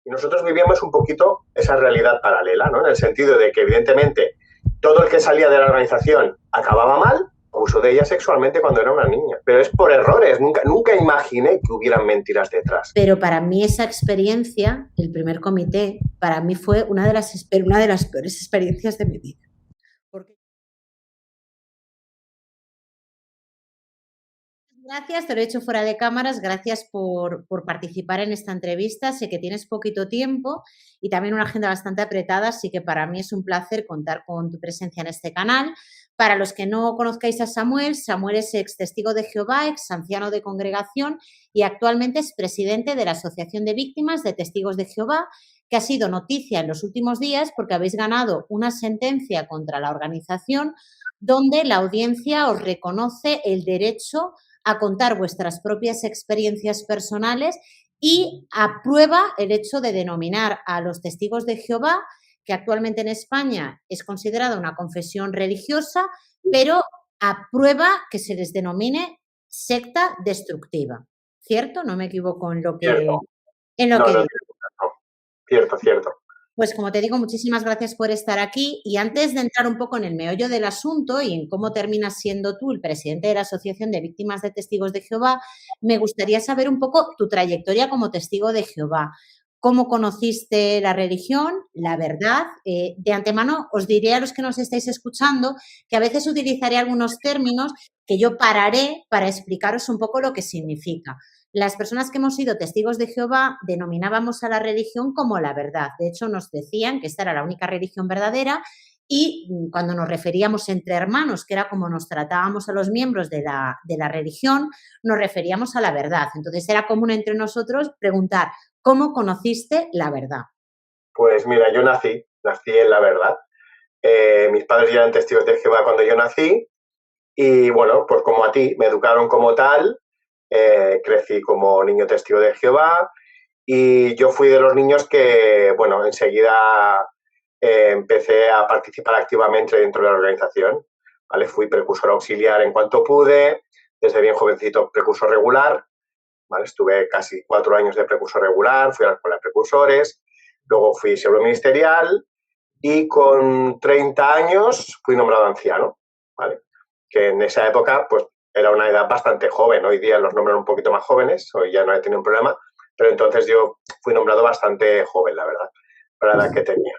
Y nosotros vivíamos un poquito esa realidad paralela, ¿no? En el sentido de que, evidentemente, todo el que salía de la organización acababa mal, abuso de ella sexualmente cuando era una niña. Pero es por errores, nunca imaginé que hubieran mentiras detrás. Pero para mí esa experiencia, el primer comité, para mí fue una de las peores experiencias de mi vida. Porque gracias, te lo he hecho fuera de cámaras, gracias por participar en esta entrevista. Sé que tienes poquito tiempo y también una agenda bastante apretada, así que para mí es un placer contar con tu presencia en este canal. Para los que no conozcáis a Samuel, Samuel es ex testigo de Jehová, ex anciano de congregación y actualmente es presidente de la Asociación de Víctimas de Testigos de Jehová, que ha sido noticia en los últimos días porque habéis ganado una sentencia contra la organización donde la audiencia os reconoce el derecho a contar vuestras propias experiencias personales y aprueba el hecho de denominar a los testigos de Jehová, que actualmente en España es considerada una confesión religiosa, pero aprueba que se les denomine secta destructiva. ¿Cierto? No me equivoco en lo que, Cierto. en lo No, que no, digo. no. Cierto, cierto. Pues como te digo, muchísimas gracias por estar aquí y antes de entrar un poco en el meollo del asunto y en cómo terminas siendo tú el presidente de la Asociación de Víctimas de Testigos de Jehová, me gustaría saber un poco tu trayectoria como testigo de Jehová. ¿Cómo conociste la religión, la verdad? De antemano os diré a los que nos estáis escuchando que a veces utilizaré algunos términos que yo pararé para explicaros un poco lo que significa. Las personas que hemos sido testigos de Jehová denominábamos a la religión como la verdad. De hecho, nos decían que esta era la única religión verdadera y cuando nos referíamos entre hermanos, que era como nos tratábamos a los miembros de la religión, nos referíamos a la verdad. Entonces, era común entre nosotros preguntar, ¿cómo conociste la verdad? Pues mira, yo nací en la verdad. Mis padres ya eran testigos de Jehová cuando yo nací y bueno, pues como a ti, me educaron como tal, crecí como niño testigo de Jehová y yo fui de los niños que, bueno, enseguida empecé a participar activamente dentro de la organización. ¿Vale? Fui precursor auxiliar en cuanto pude, desde bien jovencito precursor regular, ¿vale? Estuve casi 4 años de precursor regular, fui a la escuela de precursores, luego fui ministerial y con 30 años fui nombrado anciano, ¿vale? Que en esa época pues era una edad bastante joven, hoy día los nombran un poquito más jóvenes, hoy ya no he tenido un problema, pero entonces yo fui nombrado bastante joven, la verdad, para la edad que tenía.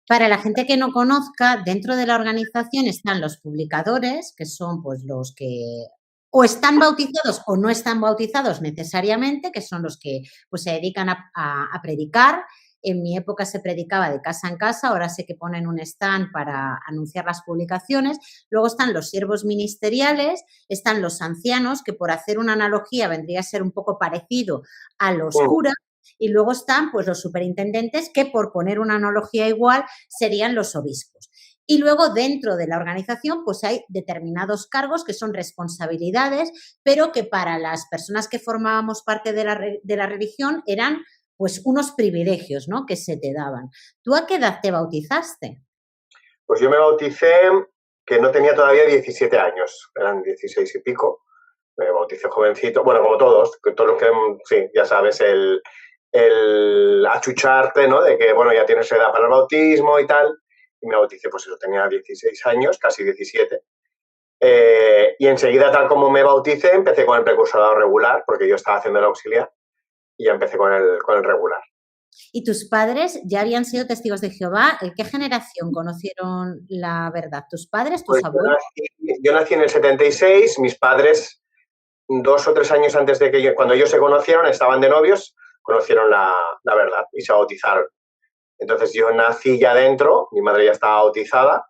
Para la gente que no conozca, dentro de la organización están los publicadores, que son pues los que o están bautizados o no están bautizados necesariamente, que son los que pues, se dedican a predicar. En mi época se predicaba de casa en casa, ahora sé que ponen un stand para anunciar las publicaciones. Luego están los siervos ministeriales, están los ancianos, que por hacer una analogía vendría a ser un poco parecido a los curas. Y luego están pues, los superintendentes, que por poner una analogía igual serían los obispos. Y luego dentro de la organización pues hay determinados cargos que son responsabilidades, pero que para las personas que formábamos parte de la religión eran pues unos privilegios, ¿no? Que se te daban. ¿Tú a qué edad te bautizaste? Pues yo me bauticé que no tenía todavía 17 años, eran 16 y pico. Me bauticé jovencito, bueno, como todos, que todos los que, sí, ya sabes, el achucharte, ¿no? De que, bueno, ya tienes edad para el bautismo y tal. Y me bauticé, pues eso, tenía 16 años, casi 17. Y enseguida, tal como me bauticé, empecé con el precursorado regular, porque yo estaba haciendo el auxiliar, y ya empecé con el regular. ¿Y tus padres ya habían sido testigos de Jehová? ¿En qué generación conocieron la verdad? ¿Tus padres, tus Pues abuelos? yo nací en el 76, mis padres 2 o 3 años antes de que cuando ellos se conocieron, estaban de novios, conocieron la verdad y se bautizaron. Entonces yo nací ya dentro, mi madre ya estaba bautizada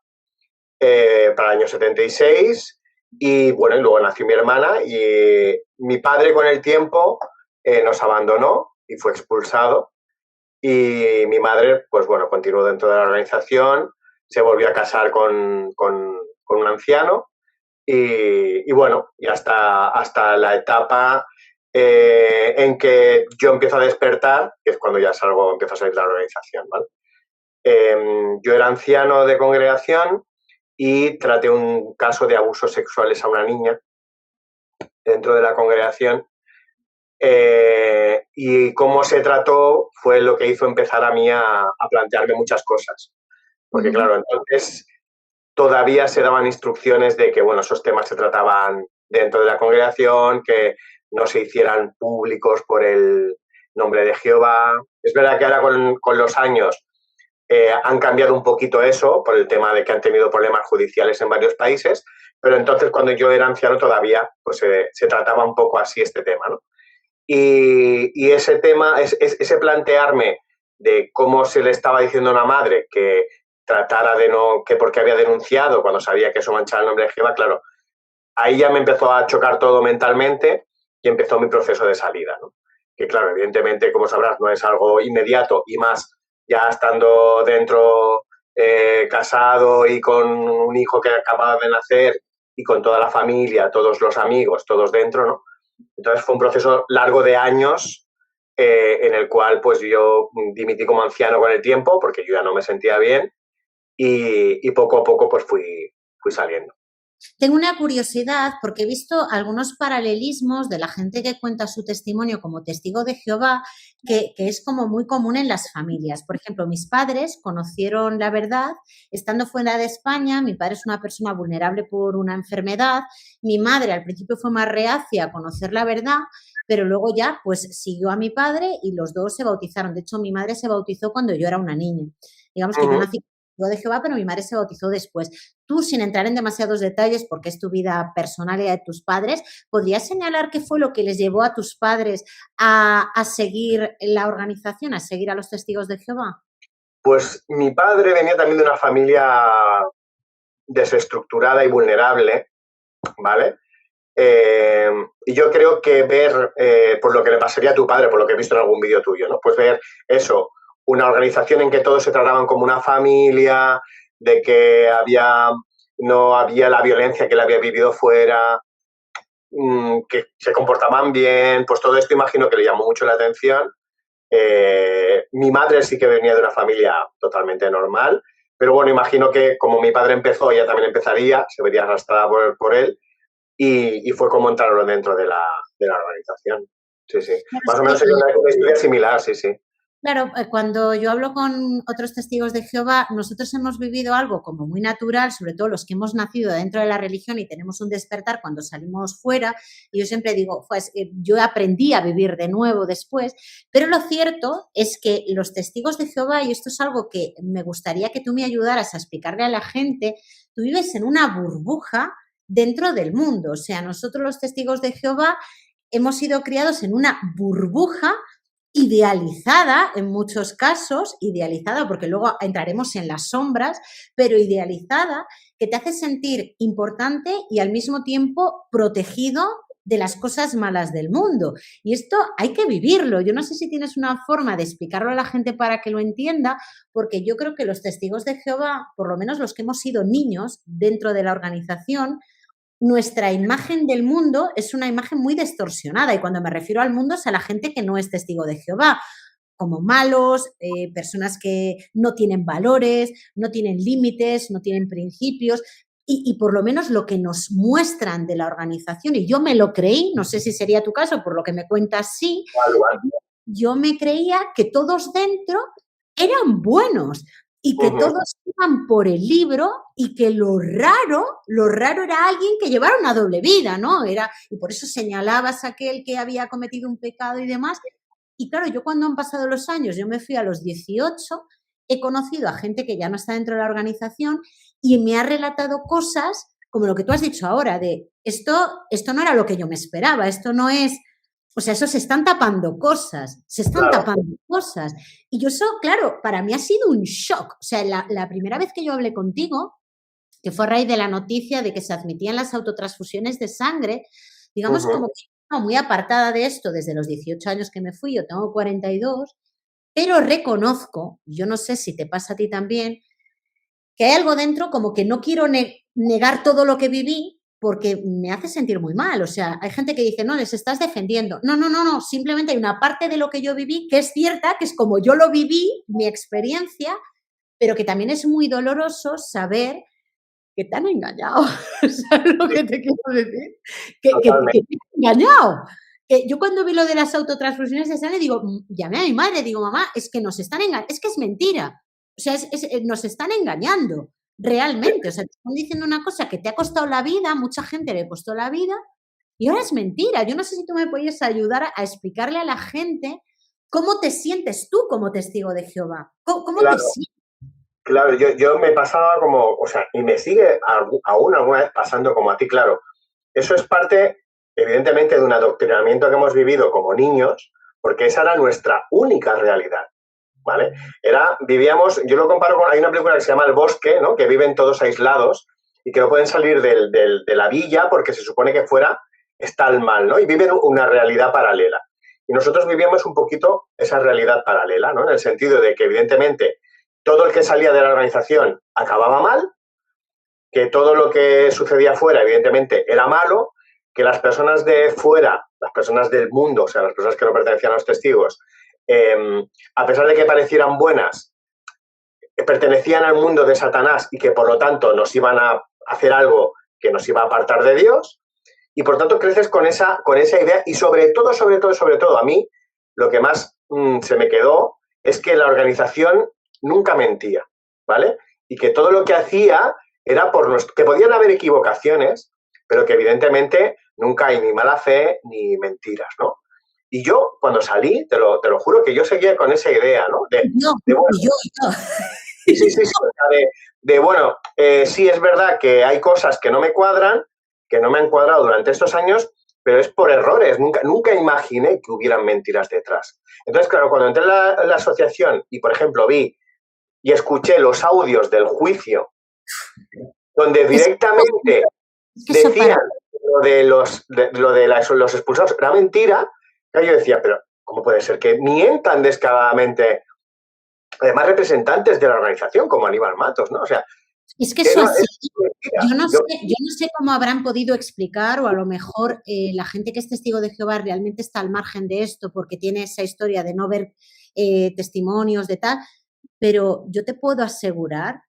para el año 76 y bueno, y luego nació mi hermana y mi padre con el tiempo nos abandonó y fue expulsado y mi madre, pues bueno, continuó dentro de la organización, se volvió a casar con un anciano y bueno, y hasta la etapa en que yo empiezo a despertar, que es cuando ya empiezo a salir de la organización, ¿vale? Yo era anciano de congregación y traté un caso de abusos sexuales a una niña dentro de la congregación y cómo se trató fue lo que hizo empezar a mí a plantearme muchas cosas. Porque claro, entonces todavía se daban instrucciones de que, bueno, esos temas se trataban dentro de la congregación, que no se hicieran públicos por el nombre de Jehová. Es verdad que ahora con los años han cambiado un poquito eso por el tema de que han tenido problemas judiciales en varios países, pero entonces cuando yo era anciano todavía pues, se trataba un poco así este tema, ¿no? Y ese tema, ese plantearme de cómo se le estaba diciendo a una madre que tratara de no, que porque había denunciado cuando sabía que eso manchaba el nombre de Jehová, claro, ahí ya me empezó a chocar todo mentalmente y empezó mi proceso de salida, ¿no? Que claro, evidentemente, como sabrás, no es algo inmediato y más ya estando dentro casado y con un hijo que acababa de nacer y con toda la familia, todos los amigos, todos dentro, ¿no? Entonces fue un proceso largo de años en el cual pues yo dimití como anciano con el tiempo porque yo ya no me sentía bien y poco a poco pues fui saliendo. Tengo una curiosidad porque he visto algunos paralelismos de la gente que cuenta su testimonio como testigo de Jehová, que es como muy común en las familias. Por ejemplo, mis padres conocieron la verdad estando fuera de España. Mi padre es una persona vulnerable por una enfermedad. Mi madre al principio fue más reacia a conocer la verdad, pero luego ya pues siguió a mi padre y los dos se bautizaron. De hecho, mi madre se bautizó cuando yo era una niña. Digamos que yo nací de Jehová, pero mi madre se bautizó después. Tú, sin entrar en demasiados detalles, porque es tu vida personal y la de tus padres, ¿podrías señalar qué fue lo que les llevó a tus padres a seguir la organización, a seguir a los testigos de Jehová? Pues mi padre venía también de una familia desestructurada y vulnerable, ¿vale? Y yo creo que ver, por lo que le pasaría a tu padre, por lo que he visto en algún vídeo tuyo, ¿no? Pues ver eso, una organización en que todos se trataban como una familia, de que no había la violencia que él había vivido fuera, que se comportaban bien, pues todo esto imagino que le llamó mucho la atención. Mi madre sí que venía de una familia totalmente normal, pero bueno, imagino que como mi padre empezó, ella también empezaría, se vería arrastrada por él, y fue como entraron dentro de la organización. Sí, sí. Claro, Más es o menos que sería una historia similar, sí, sí. claro, cuando yo hablo con otros testigos de Jehová, nosotros hemos vivido algo como muy natural, sobre todo los que hemos nacido dentro de la religión y tenemos un despertar cuando salimos fuera. Y yo siempre digo, pues yo aprendí a vivir de nuevo después, pero lo cierto es que los testigos de Jehová, y esto es algo que me gustaría que tú me ayudaras a explicarle a la gente, tú vives en una burbuja dentro del mundo. O sea, nosotros los testigos de Jehová hemos sido criados en una burbuja idealizada en muchos casos, idealizada porque luego entraremos en las sombras, pero idealizada, que te hace sentir importante y al mismo tiempo protegido de las cosas malas del mundo. Y esto hay que vivirlo. Yo no sé si tienes una forma de explicarlo a la gente para que lo entienda, porque yo creo que los testigos de Jehová, por lo menos los que hemos sido niños dentro de la organización, nuestra imagen del mundo es una imagen muy distorsionada, y cuando me refiero al mundo es a la gente que no es testigo de Jehová, como malos, personas que no tienen valores, no tienen límites, no tienen principios, y por lo menos lo que nos muestran de la organización, y yo me lo creí, no sé si sería tu caso, por lo que me cuentas, sí, yo me creía que todos dentro eran buenos y que todos iban por el libro, y que lo raro era alguien que llevara una doble vida, ¿no? Y por eso señalabas a aquel que había cometido un pecado y demás. Y claro, yo cuando han pasado los años, yo me fui a los 18, he conocido a gente que ya no está dentro de la organización y me ha relatado cosas como lo que tú has dicho ahora, de esto no era lo que yo me esperaba, esto no es, o sea, eso se están tapando cosas, tapando cosas. Y yo eso, claro, para mí ha sido un shock. O sea, la primera vez que yo hablé contigo, que fue a raíz de la noticia de que se admitían las autotransfusiones de sangre, digamos como que muy apartada de esto desde los 18 años que me fui, yo tengo 42, pero reconozco, yo no sé si te pasa a ti también, que hay algo dentro como que no quiero negar todo lo que viví porque me hace sentir muy mal. O sea, hay gente que dice, no, les estás defendiendo. No, simplemente hay una parte de lo que yo viví que es cierta, que es como yo lo viví, mi experiencia, pero que también es muy doloroso saber que te han engañado. ¿Sabes lo que te quiero decir? Que te han engañado. yo cuando vi lo de las autotransfusiones de sangre, digo, llamé a mi madre, digo, mamá, es que nos están engañando, es que es mentira. O sea, nos están engañando, realmente. O sea, te están diciendo una cosa que te ha costado la vida, mucha gente le costó la vida, y ahora es mentira. Yo no sé si tú me puedes ayudar a explicarle a la gente cómo te sientes tú como testigo de Jehová. ¿Cómo Claro, te sientes? claro, yo me pasaba como, o sea, y me sigue aún alguna vez pasando como a ti, claro. Eso es parte, evidentemente, de un adoctrinamiento que hemos vivido como niños, porque esa era nuestra única realidad, ¿vale? Vivíamos, yo lo comparo con, hay una película que se llama El Bosque, ¿no? Que viven todos aislados y que no pueden salir de la villa porque se supone que fuera está el mal, ¿no? Y viven una realidad paralela. Y nosotros vivíamos un poquito esa realidad paralela, ¿no? En el sentido de que, evidentemente, todo el que salía de la organización acababa mal, que todo lo que sucedía fuera, evidentemente, era malo, que las personas de fuera, las personas del mundo, o sea, las personas que no pertenecían a los testigos, a pesar de que parecieran buenas, pertenecían al mundo de Satanás y que por lo tanto nos iban a hacer algo que nos iba a apartar de Dios, y por tanto creces con esa idea y sobre todo, a mí lo que más se me quedó es que la organización nunca mentía, ¿vale? Y que todo lo que hacía era que podían haber equivocaciones, pero que evidentemente nunca hay ni mala fe ni mentiras, ¿no? Y yo, cuando salí, te lo juro que yo seguía con esa idea, ¿no? Yo. Sí. Bueno, sí, es verdad que hay cosas que no me cuadran, que no me han cuadrado durante estos años, pero es por errores. Nunca imaginé que hubieran mentiras detrás. Entonces, claro, cuando entré en la asociación y, por ejemplo, vi y escuché los audios del juicio, donde directamente decían lo de los expulsados era mentira, yo decía, pero ¿cómo puede ser que mientan descaradamente? Además, representantes de la organización, como Aníbal Matos, ¿no? O sea, es que eso así, yo no sé cómo habrán podido explicar, o a lo mejor la gente que es testigo de Jehová realmente está al margen de esto porque tiene esa historia de no ver testimonios de tal, pero yo te puedo asegurar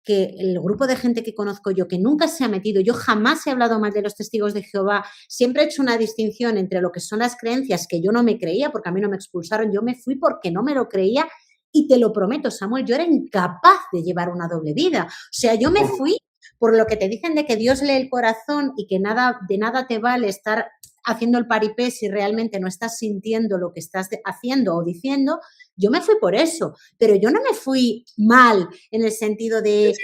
que el grupo de gente que conozco yo, que nunca se ha metido, yo jamás he hablado mal de los testigos de Jehová, siempre he hecho una distinción entre lo que son las creencias que yo no me creía, porque a mí no me expulsaron, yo me fui porque no me lo creía. Y te lo prometo, Samuel, yo era incapaz de llevar una doble vida. O sea, yo me fui por lo que te dicen de que Dios lee el corazón y que de nada te vale estar haciendo el paripé si realmente no estás sintiendo lo que estás haciendo o diciendo. Yo me fui por eso, pero yo no me fui mal en el sentido de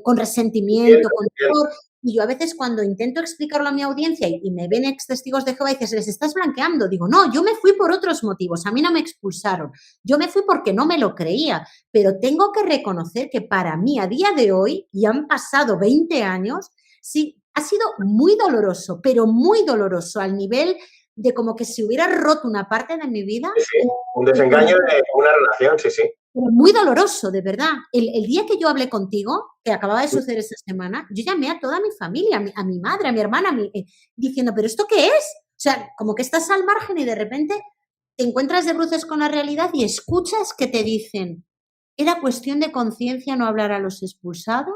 con resentimiento, con dolor. Y yo a veces cuando intento explicarlo a mi audiencia y me ven ex testigos de Jehová y dices, les estás blanqueando, digo, no, yo me fui por otros motivos, a mí no me expulsaron, yo me fui porque no me lo creía, pero tengo que reconocer que para mí a día de hoy, y han pasado 20 años, sí, ha sido muy doloroso, pero muy doloroso al nivel de como que se hubiera roto una parte de mi vida. Sí, un desengaño de una relación, sí. Muy doloroso, de verdad. El día que yo hablé contigo, que acababa de suceder esta semana, yo llamé a toda mi familia, a mi madre, a mi hermana, diciendo, ¿pero esto qué es? O sea, como que estás al margen y de repente te encuentras de bruces con la realidad y escuchas que te dicen, ¿era cuestión de conciencia no hablar a los expulsados?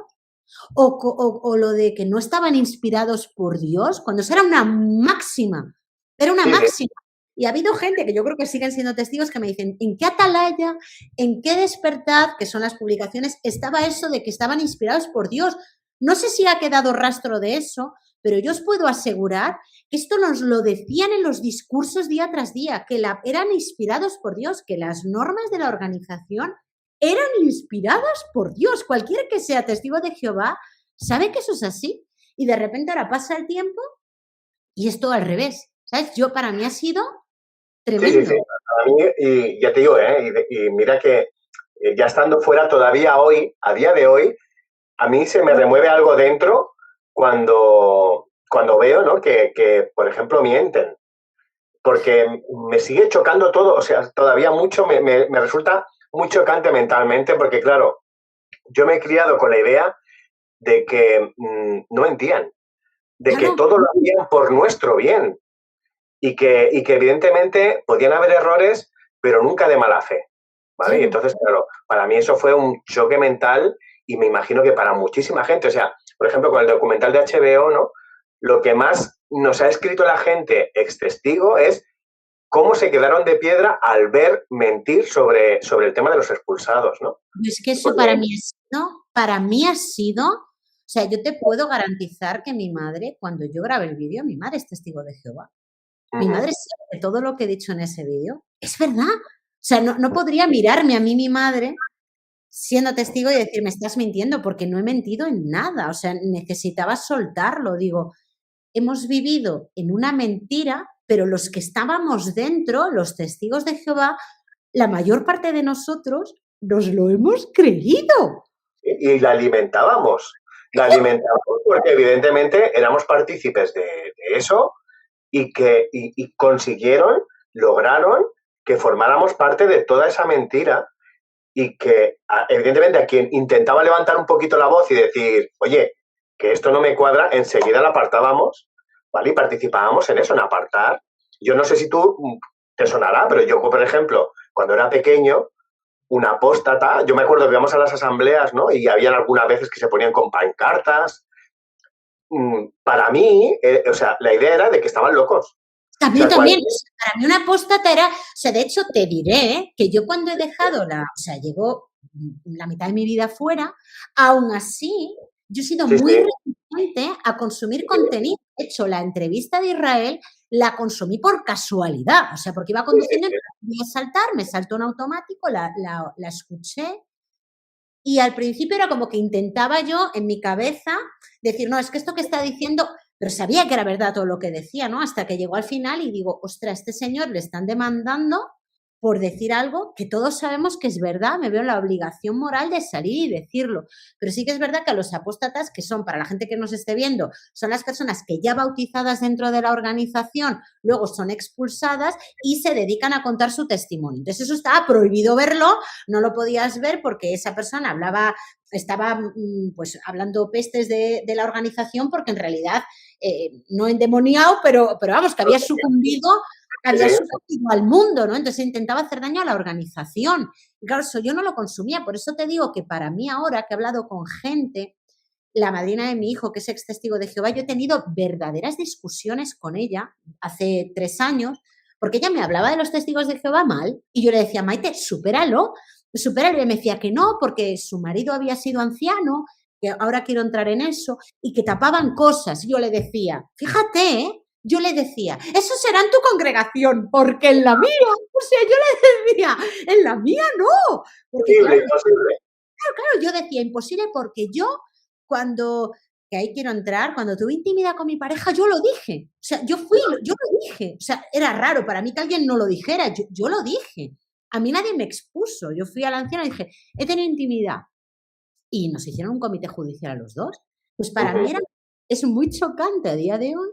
O lo de que no estaban inspirados por Dios, cuando eso era una máxima, era una máxima. Y ha habido gente que yo creo que siguen siendo testigos que me dicen, ¿en qué atalaya, en qué despertad, que son las publicaciones, estaba eso de que estaban inspirados por Dios? No sé si ha quedado rastro de eso, pero yo os puedo asegurar que esto nos lo decían en los discursos día tras día, que eran inspirados por Dios, que las normas de la organización eran inspiradas por Dios. Cualquiera que sea testigo de Jehová sabe que eso es así. Y de repente ahora pasa el tiempo y es todo al revés. ¿Sabes? Para mí ha sido tremendo. Sí. A mí, y ya te digo, y mira que ya estando fuera todavía hoy, a día de hoy, a mí se me remueve algo dentro cuando veo, ¿no? que, por ejemplo, mienten. Porque me sigue chocando todo, o sea, todavía mucho me resulta muy chocante mentalmente porque, claro, yo me he criado con la idea de que no mentían, de que todo lo hacían por nuestro bien y que evidentemente podían haber errores, pero nunca de mala fe, ¿vale? Sí. Y entonces, claro, para mí eso fue un choque mental y me imagino que para muchísima gente, o sea, por ejemplo, con el documental de HBO, ¿no? Lo que más nos ha escrito la gente ex testigo es cómo se quedaron de piedra al ver mentir sobre el tema de los expulsados, ¿no? Es que eso para mí ha sido, o sea, yo te puedo garantizar que mi madre, cuando yo grabé el vídeo, mi madre es testigo de Jehová. Mi madre sabe que todo lo que he dicho en ese vídeo es verdad. O sea, no podría mirarme a mí, mi madre, siendo testigo y decir, me estás mintiendo, porque no he mentido en nada. O sea, necesitaba soltarlo. Digo, hemos vivido en una mentira, pero los que estábamos dentro, los testigos de Jehová, la mayor parte de nosotros nos lo hemos creído. Y la alimentábamos. La alimentábamos porque evidentemente éramos partícipes de eso y que consiguieron, lograron que formáramos parte de toda esa mentira y que evidentemente a quien intentaba levantar un poquito la voz y decir, oye, que esto no me cuadra, enseguida la apartábamos, ¿vale? Y participábamos en eso, en apartar. Yo no sé si tú te sonará, pero yo, por ejemplo, cuando era pequeño, una apóstata, yo me acuerdo que íbamos a las asambleas, ¿no? Y habían algunas veces que se ponían con pancartas. Para mí, o sea, la idea era de que estaban locos. También, para mí una apóstata era, o sea, de hecho te diré que yo cuando he dejado o sea, llevo la mitad de mi vida fuera, aún así, yo he sido muy resistente a consumir contenido. De hecho, la entrevista de Israel la consumí por casualidad, o sea, porque iba conduciendo y me saltó en automático, la escuché. Y al principio era como que intentaba yo en mi cabeza decir, no, es que esto que está diciendo, pero sabía que era verdad todo lo que decía, ¿no? Hasta que llegó al final y digo, ostras, este señor le están demandando por decir algo que todos sabemos que es verdad, me veo en la obligación moral de salir y decirlo. Pero sí que es verdad que a los apóstatas, que son, para la gente que nos esté viendo, son las personas que ya bautizadas dentro de la organización, luego son expulsadas y se dedican a contar su testimonio. Entonces eso estaba prohibido verlo, no lo podías ver porque esa persona estaba pues hablando pestes de la organización porque en realidad no endemoniado, pero vamos, que había sucumbido al mundo, ¿no? Entonces intentaba hacer daño a la organización. Y claro, eso yo no lo consumía. Por eso te digo que para mí ahora que he hablado con gente, la madrina de mi hijo, que es ex testigo de Jehová, yo he tenido verdaderas discusiones con ella hace 3 años, porque ella me hablaba de los testigos de Jehová mal y yo le decía, Maite, supéralo. Y me decía que no, porque su marido había sido anciano, que ahora quiero entrar en eso, y que tapaban cosas. Yo le decía, fíjate, yo le decía, eso será en tu congregación, porque en la mía, o sea, yo le decía, en la mía no. Porque, imposible. Claro, yo decía, imposible porque yo, que ahí quiero entrar, cuando tuve intimidad con mi pareja, yo lo dije. O sea, yo lo dije. O sea, era raro para mí que alguien no lo dijera, yo lo dije. A mí nadie me expuso. Yo fui a la anciana y dije, he tenido intimidad. Y nos hicieron un comité judicial a los dos. Pues para mí es muy chocante a día de hoy.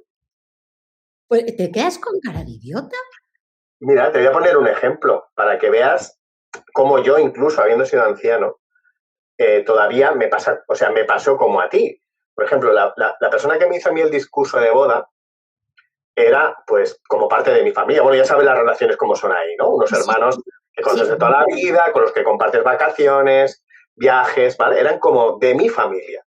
Pues, ¿te quedas con cara de idiota? Mira, te voy a poner un ejemplo para que veas cómo yo, incluso habiendo sido anciano, todavía me pasó como a ti. Por ejemplo, la persona que me hizo a mí el discurso de boda era, pues, como parte de mi familia. Bueno, ya sabes las relaciones como son ahí, ¿no? Unos hermanos que conoces de toda la vida, con los que compartes vacaciones, viajes, ¿vale? Eran como de mi familia.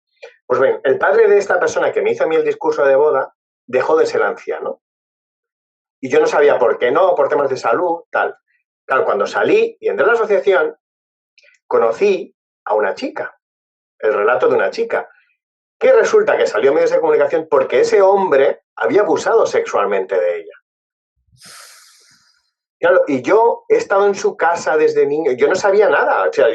Pues bien, el padre de esta persona que me hizo a mí el discurso de boda dejó de ser anciano. Y yo no sabía por qué no, por temas de salud, tal. Claro, cuando salí y entré a la asociación, conocí a una chica, el relato de una chica, que resulta que salió en medios de comunicación porque ese hombre había abusado sexualmente de ella. Claro, y yo he estado en su casa desde niño, yo no sabía nada, o sea,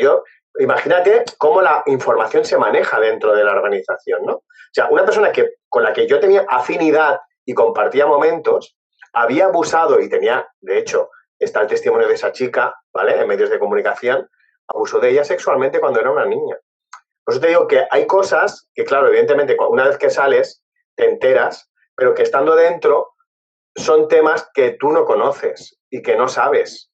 imagínate cómo la información se maneja dentro de la organización, ¿no? O sea, una persona con la que yo tenía afinidad y compartía momentos, había abusado y tenía, de hecho, está el testimonio de esa chica, ¿vale? En medios de comunicación, abusó de ella sexualmente cuando era una niña. Por eso te digo que hay cosas que, claro, evidentemente, una vez que sales, te enteras, pero que estando dentro son temas que tú no conoces y que no sabes.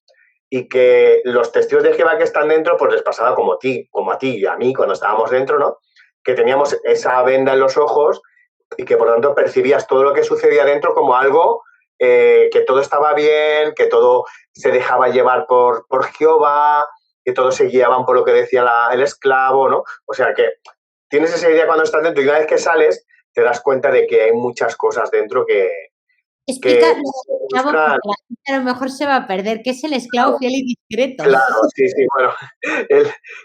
Y que los testigos de Jehová que están dentro, pues les pasaba como a ti y a mí cuando estábamos dentro, ¿no? Que teníamos esa venda en los ojos y que por tanto percibías todo lo que sucedía dentro como algo que todo estaba bien, que todo se dejaba llevar por Jehová, que todos se guiaban por lo que decía el esclavo, ¿no? O sea que tienes esa idea cuando estás dentro y una vez que sales te das cuenta de que hay muchas cosas dentro que Explica lo del esclavo buscan. porque la gente a lo mejor se va a perder. ¿Qué es el esclavo fiel y discreto? Claro, sí, sí, bueno,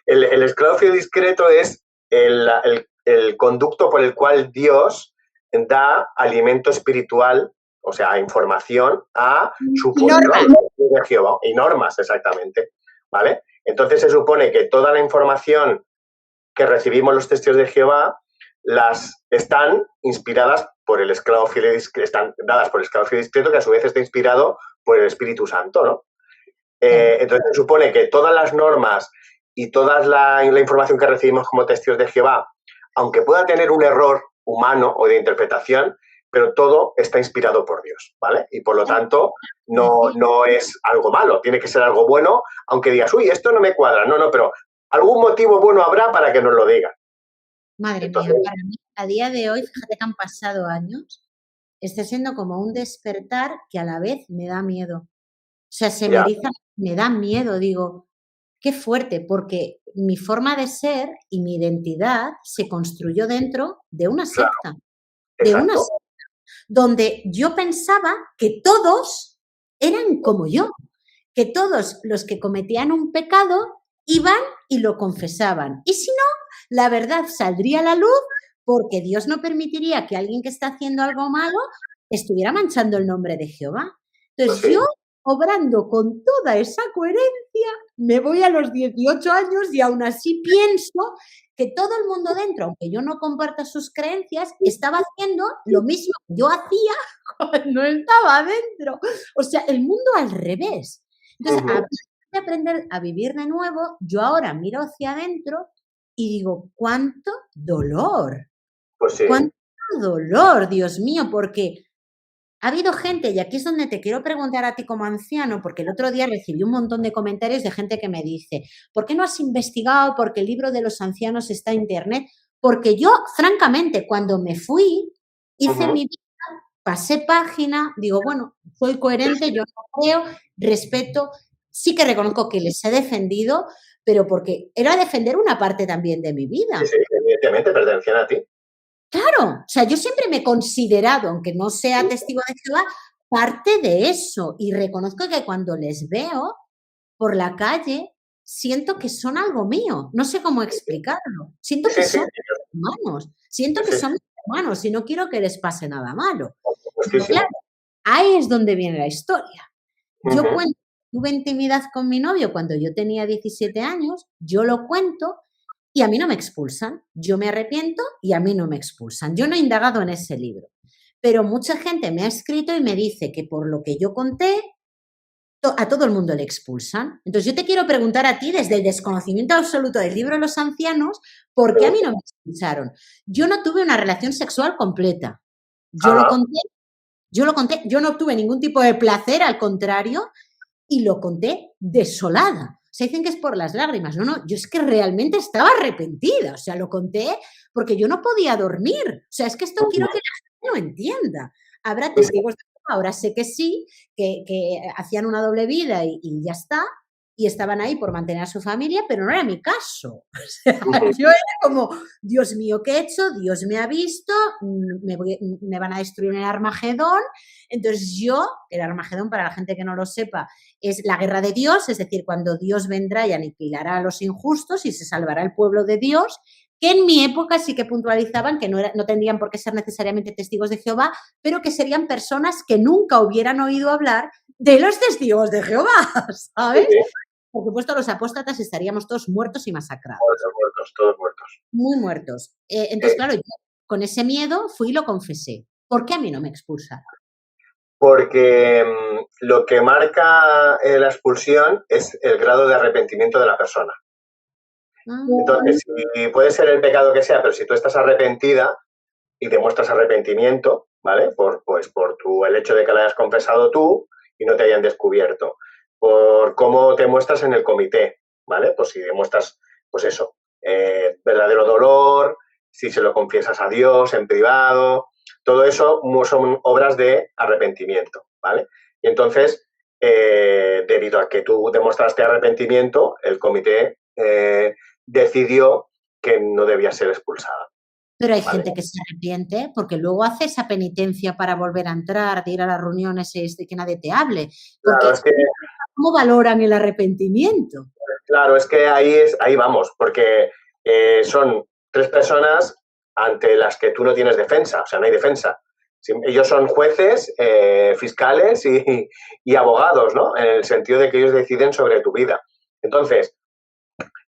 el esclavo fiel discreto es el conducto por el cual Dios da alimento espiritual, o sea, información a su Y pueblo normas. de Jehová, y normas, exactamente, ¿vale? Entonces se supone que toda la información que recibimos los testigos de Jehová están inspiradas por el esclavo fiel discreto, están dadas por el esclavo fiel discreto, que a su vez está inspirado por el Espíritu Santo, ¿no? Entonces se supone que todas las normas y toda la información que recibimos como testigos de Jehová, aunque pueda tener un error humano o de interpretación, pero todo está inspirado por Dios, ¿vale? Y por lo tanto no es algo malo, tiene que ser algo bueno, aunque digas, uy, esto no me cuadra, no, pero algún motivo bueno habrá para que nos lo diga. Madre mía, para mí, a día de hoy, fíjate que han pasado años, está siendo como un despertar que a la vez me da miedo. O sea, se me eriza, me da miedo, digo, qué fuerte, porque mi forma de ser y mi identidad se construyó dentro de una secta, donde yo pensaba que todos eran como yo, que todos los que cometían un pecado iban y lo confesaban. Y si no, la verdad saldría a la luz porque Dios no permitiría que alguien que está haciendo algo malo estuviera manchando el nombre de Jehová. Entonces yo, obrando con toda esa coherencia, me voy a los 18 años y aún así pienso que todo el mundo dentro, aunque yo no comparta sus creencias, estaba haciendo lo mismo que yo hacía cuando estaba dentro. O sea, el mundo al revés. Entonces, a de aprender a vivir de nuevo, yo ahora miro hacia adentro y digo, ¿cuánto dolor? Pues sí. ¿Cuánto dolor, Dios mío? Porque ha habido gente, y aquí es donde te quiero preguntar a ti como anciano, porque el otro día recibí un montón de comentarios de gente que me dice, ¿por qué no has investigado? Porque el libro de los ancianos está en internet. Porque yo, francamente, cuando me fui, hice mi vida, pasé página, digo, bueno, soy coherente, yo no creo, respeto, sí que reconozco que les he defendido, pero porque era defender una parte también de mi vida. Sí, evidentemente pertenecían a ti. Claro, o sea, yo siempre me he considerado, aunque no sea testigo de Jehová, parte de eso y reconozco que cuando les veo por la calle, siento que son algo mío, no sé cómo explicarlo, siento que son hermanos, siento que son hermanos y no quiero que les pase nada malo. Pero claro, ahí es donde viene la historia. Yo cuento, tuve intimidad con mi novio cuando yo tenía 17 años, yo lo cuento y a mí no me expulsan. Yo me arrepiento y a mí no me expulsan. Yo no he indagado en ese libro, pero mucha gente me ha escrito y me dice que por lo que yo conté, a todo el mundo le expulsan. Entonces yo te quiero preguntar a ti, desde el desconocimiento absoluto del libro de los ancianos, ¿por qué a mí no me expulsaron? Yo no tuve una relación sexual completa. Yo lo conté, yo no tuve ningún tipo de placer, al contrario, y lo conté desolada. O sea, dicen que es por las lágrimas. No, yo es que realmente estaba arrepentida. O sea, lo conté porque yo no podía dormir. O sea, es que esto quiero que la gente lo entienda. Habrá testigos de Jehová, ahora sé que sí, que hacían una doble vida y ya está, y estaban ahí por mantener a su familia, pero no era mi caso. O sea, yo era como, Dios mío, ¿qué he hecho? Dios me ha visto, me van a destruir en el Armagedón. Entonces yo, el Armagedón, para la gente que no lo sepa, es la guerra de Dios, es decir, cuando Dios vendrá y aniquilará a los injustos y se salvará el pueblo de Dios, que en mi época sí que puntualizaban que no tendrían por qué ser necesariamente testigos de Jehová, pero que serían personas que nunca hubieran oído hablar de los testigos de Jehová, ¿sabes? Por supuesto, los apóstatas estaríamos todos muertos y masacrados. Todos muertos. Muy muertos. Entonces, claro, yo con ese miedo fui y lo confesé. ¿Por qué a mí no me expulsaron? Porque lo que marca la expulsión es el grado de arrepentimiento de la persona. Entonces, si puede ser el pecado que sea, pero si tú estás arrepentida y demuestras arrepentimiento, ¿vale? Por el hecho de que lo hayas confesado tú y no te hayan descubierto, por cómo te muestras en el comité, ¿vale? Pues si demuestras, pues eso, verdadero dolor, si se lo confiesas a Dios en privado, todo eso son obras de arrepentimiento, ¿vale? Y entonces, debido a que tú demostraste arrepentimiento, el comité decidió que no debía ser expulsada. Pero hay ¿vale? gente que se arrepiente porque luego hace esa penitencia para volver a entrar, de ir a las reuniones de que nadie te hable. Claro, Porque, ¿cómo valoran el arrepentimiento? es que ahí vamos, porque son tres personas ante las que tú no tienes defensa, o sea, no hay defensa. Ellos son jueces, fiscales y abogados, ¿no? En el sentido de que ellos deciden sobre tu vida. Entonces,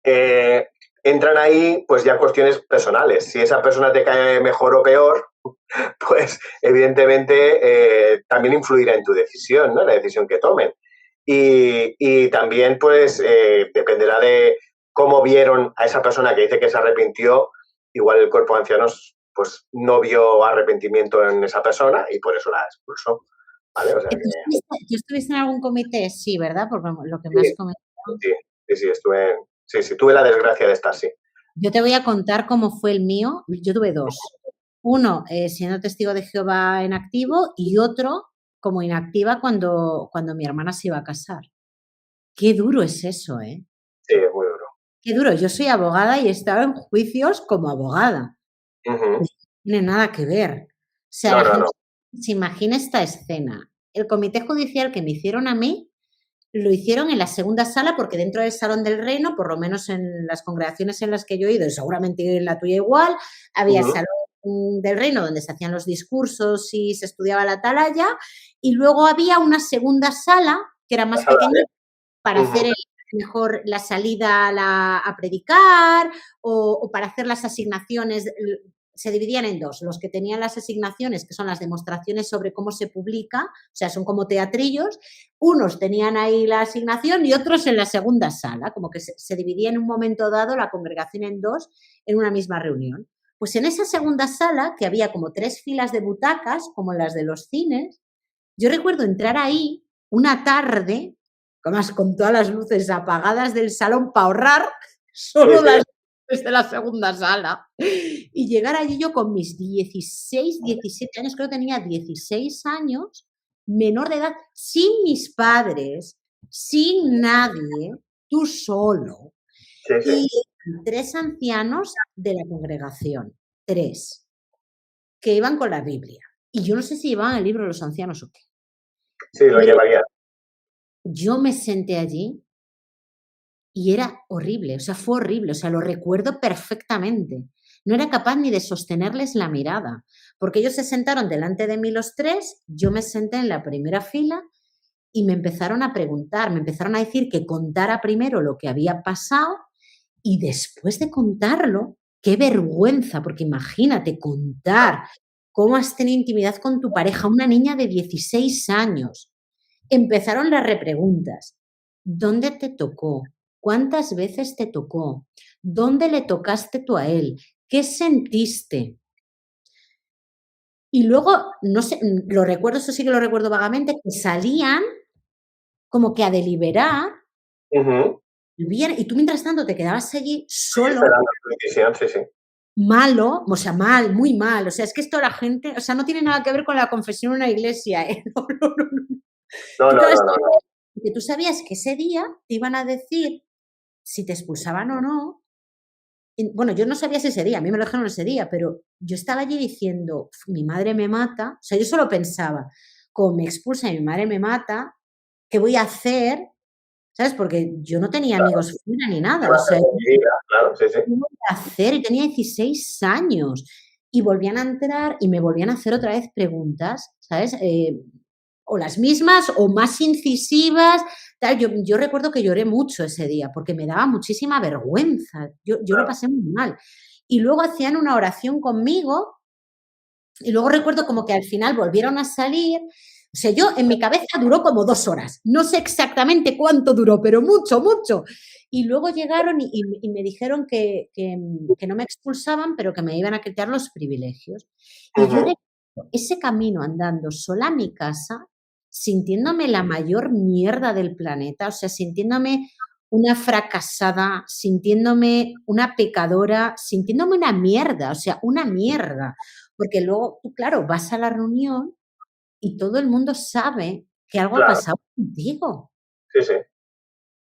eh, entran ahí pues ya cuestiones personales. Si esa persona te cae mejor o peor, pues evidentemente también influirá en tu decisión, ¿no? La decisión que tomen. Y también pues dependerá de cómo vieron a esa persona que dice que se arrepintió. Igual el cuerpo de ancianos pues no vio arrepentimiento en esa persona y por eso la expulsó. ¿Vale? O sea que ¿Tú estuviste en algún comité? Sí, ¿verdad? Porque lo que me has sí, comentado. sí, sí, tuve la desgracia de estar, sí. Yo te voy a contar cómo fue el mío. Yo tuve dos. Uno, siendo testigo de Jehová en activo y otro como inactiva cuando mi hermana se iba a casar. Qué duro es eso, ¿eh? Sí, es muy duro. Qué duro. Yo soy abogada y he estado en juicios como abogada. Uh-huh. No tiene nada que ver. O sea, No, la no, gente no. se imagina esta escena. El comité judicial que me hicieron a mí, lo hicieron en la segunda sala porque dentro del Salón del Reino, por lo menos en las congregaciones en las que yo he ido, y seguramente en la tuya igual, había el Uh-huh. Salón del Reino donde se hacían los discursos y se estudiaba la atalaya, y luego había una segunda sala que era más pequeñita para Uh-huh. hacer mejor la salida a predicar o para hacer las asignaciones. Se dividían en dos, los que tenían las asignaciones, que son las demostraciones sobre cómo se publica, o sea, son como teatrillos, unos tenían ahí la asignación y otros en la segunda sala, como que se dividía en un momento dado la congregación en dos en una misma reunión. Pues en esa segunda sala, que había como 3 filas de butacas, como las de los cines, yo recuerdo entrar ahí una tarde, además con todas las luces apagadas del salón para ahorrar Sí, solo sí. las luces de la segunda sala, y llegar allí yo con mis 16, 17 años, creo que tenía 16 años, menor de edad, sin mis padres, sin nadie, tú solo, Sí, sí. y 3 ancianos de la congregación, 3 que iban con la Biblia. Y yo no sé si llevaban el libro de los ancianos o qué. Sí, lo Pero llevaría. yo me senté allí y era horrible, o sea, fue horrible, o sea, lo recuerdo perfectamente. No era capaz ni de sostenerles la mirada, porque ellos se sentaron delante de mí los 3, yo me senté en la primera fila y me empezaron a preguntar, me empezaron a decir que contara primero lo que había pasado y después de contarlo, qué vergüenza, porque imagínate contar cómo has tenido intimidad con tu pareja, una niña de 16 años. Empezaron las repreguntas. ¿Dónde te tocó? ¿Cuántas veces te tocó? ¿Dónde le tocaste tú a él? ¿Qué sentiste? Y luego, no sé, lo recuerdo, eso sí que lo recuerdo vagamente, que salían como que a deliberar Uh-huh. y tú mientras tanto te quedabas allí solo, Esperando tu decisión, sí, sí. malo, o sea, mal, muy mal. O sea, es que esto la gente, o sea, no tiene nada que ver con la confesión en una iglesia, ¿eh? No, no, no, no. No, Tú, no, claro, no, no, no. que tú sabías que ese día te iban a decir si te expulsaban o no. Bueno, yo no sabía si ese día, a mí me lo dijeron ese día, pero yo estaba allí diciendo, mi madre me mata, o sea, yo solo pensaba, como me expulsa y mi madre me mata, ¿qué voy a hacer? ¿Sabes? Porque yo no tenía Claro. amigos fuera ni ¿Qué nada, va o a hacer sea, con mi vida? Claro, sí, sí. ¿qué voy a hacer? Y tenía 16 años. Y volvían a entrar y me volvían a hacer otra vez preguntas, ¿sabes? O las mismas o más incisivas. Tal. Yo recuerdo que lloré mucho ese día porque me daba muchísima vergüenza. Yo lo Claro. pasé muy mal. Y luego hacían una oración conmigo y luego recuerdo como que al final volvieron a salir. O sea, yo en mi cabeza duró como 2 horas. No sé exactamente cuánto duró, pero mucho, mucho. Y luego llegaron y me dijeron que no me expulsaban, pero que me iban a quitar los privilegios. Y yo Uh-huh. recuerdo ese camino andando sola a mi casa, sintiéndome la mayor mierda del planeta, o sea, sintiéndome una fracasada, sintiéndome una pecadora, sintiéndome una mierda, o sea, una mierda. Porque luego tú, claro, vas a la reunión y todo el mundo sabe que algo ha Claro, pasado contigo. sí, sí.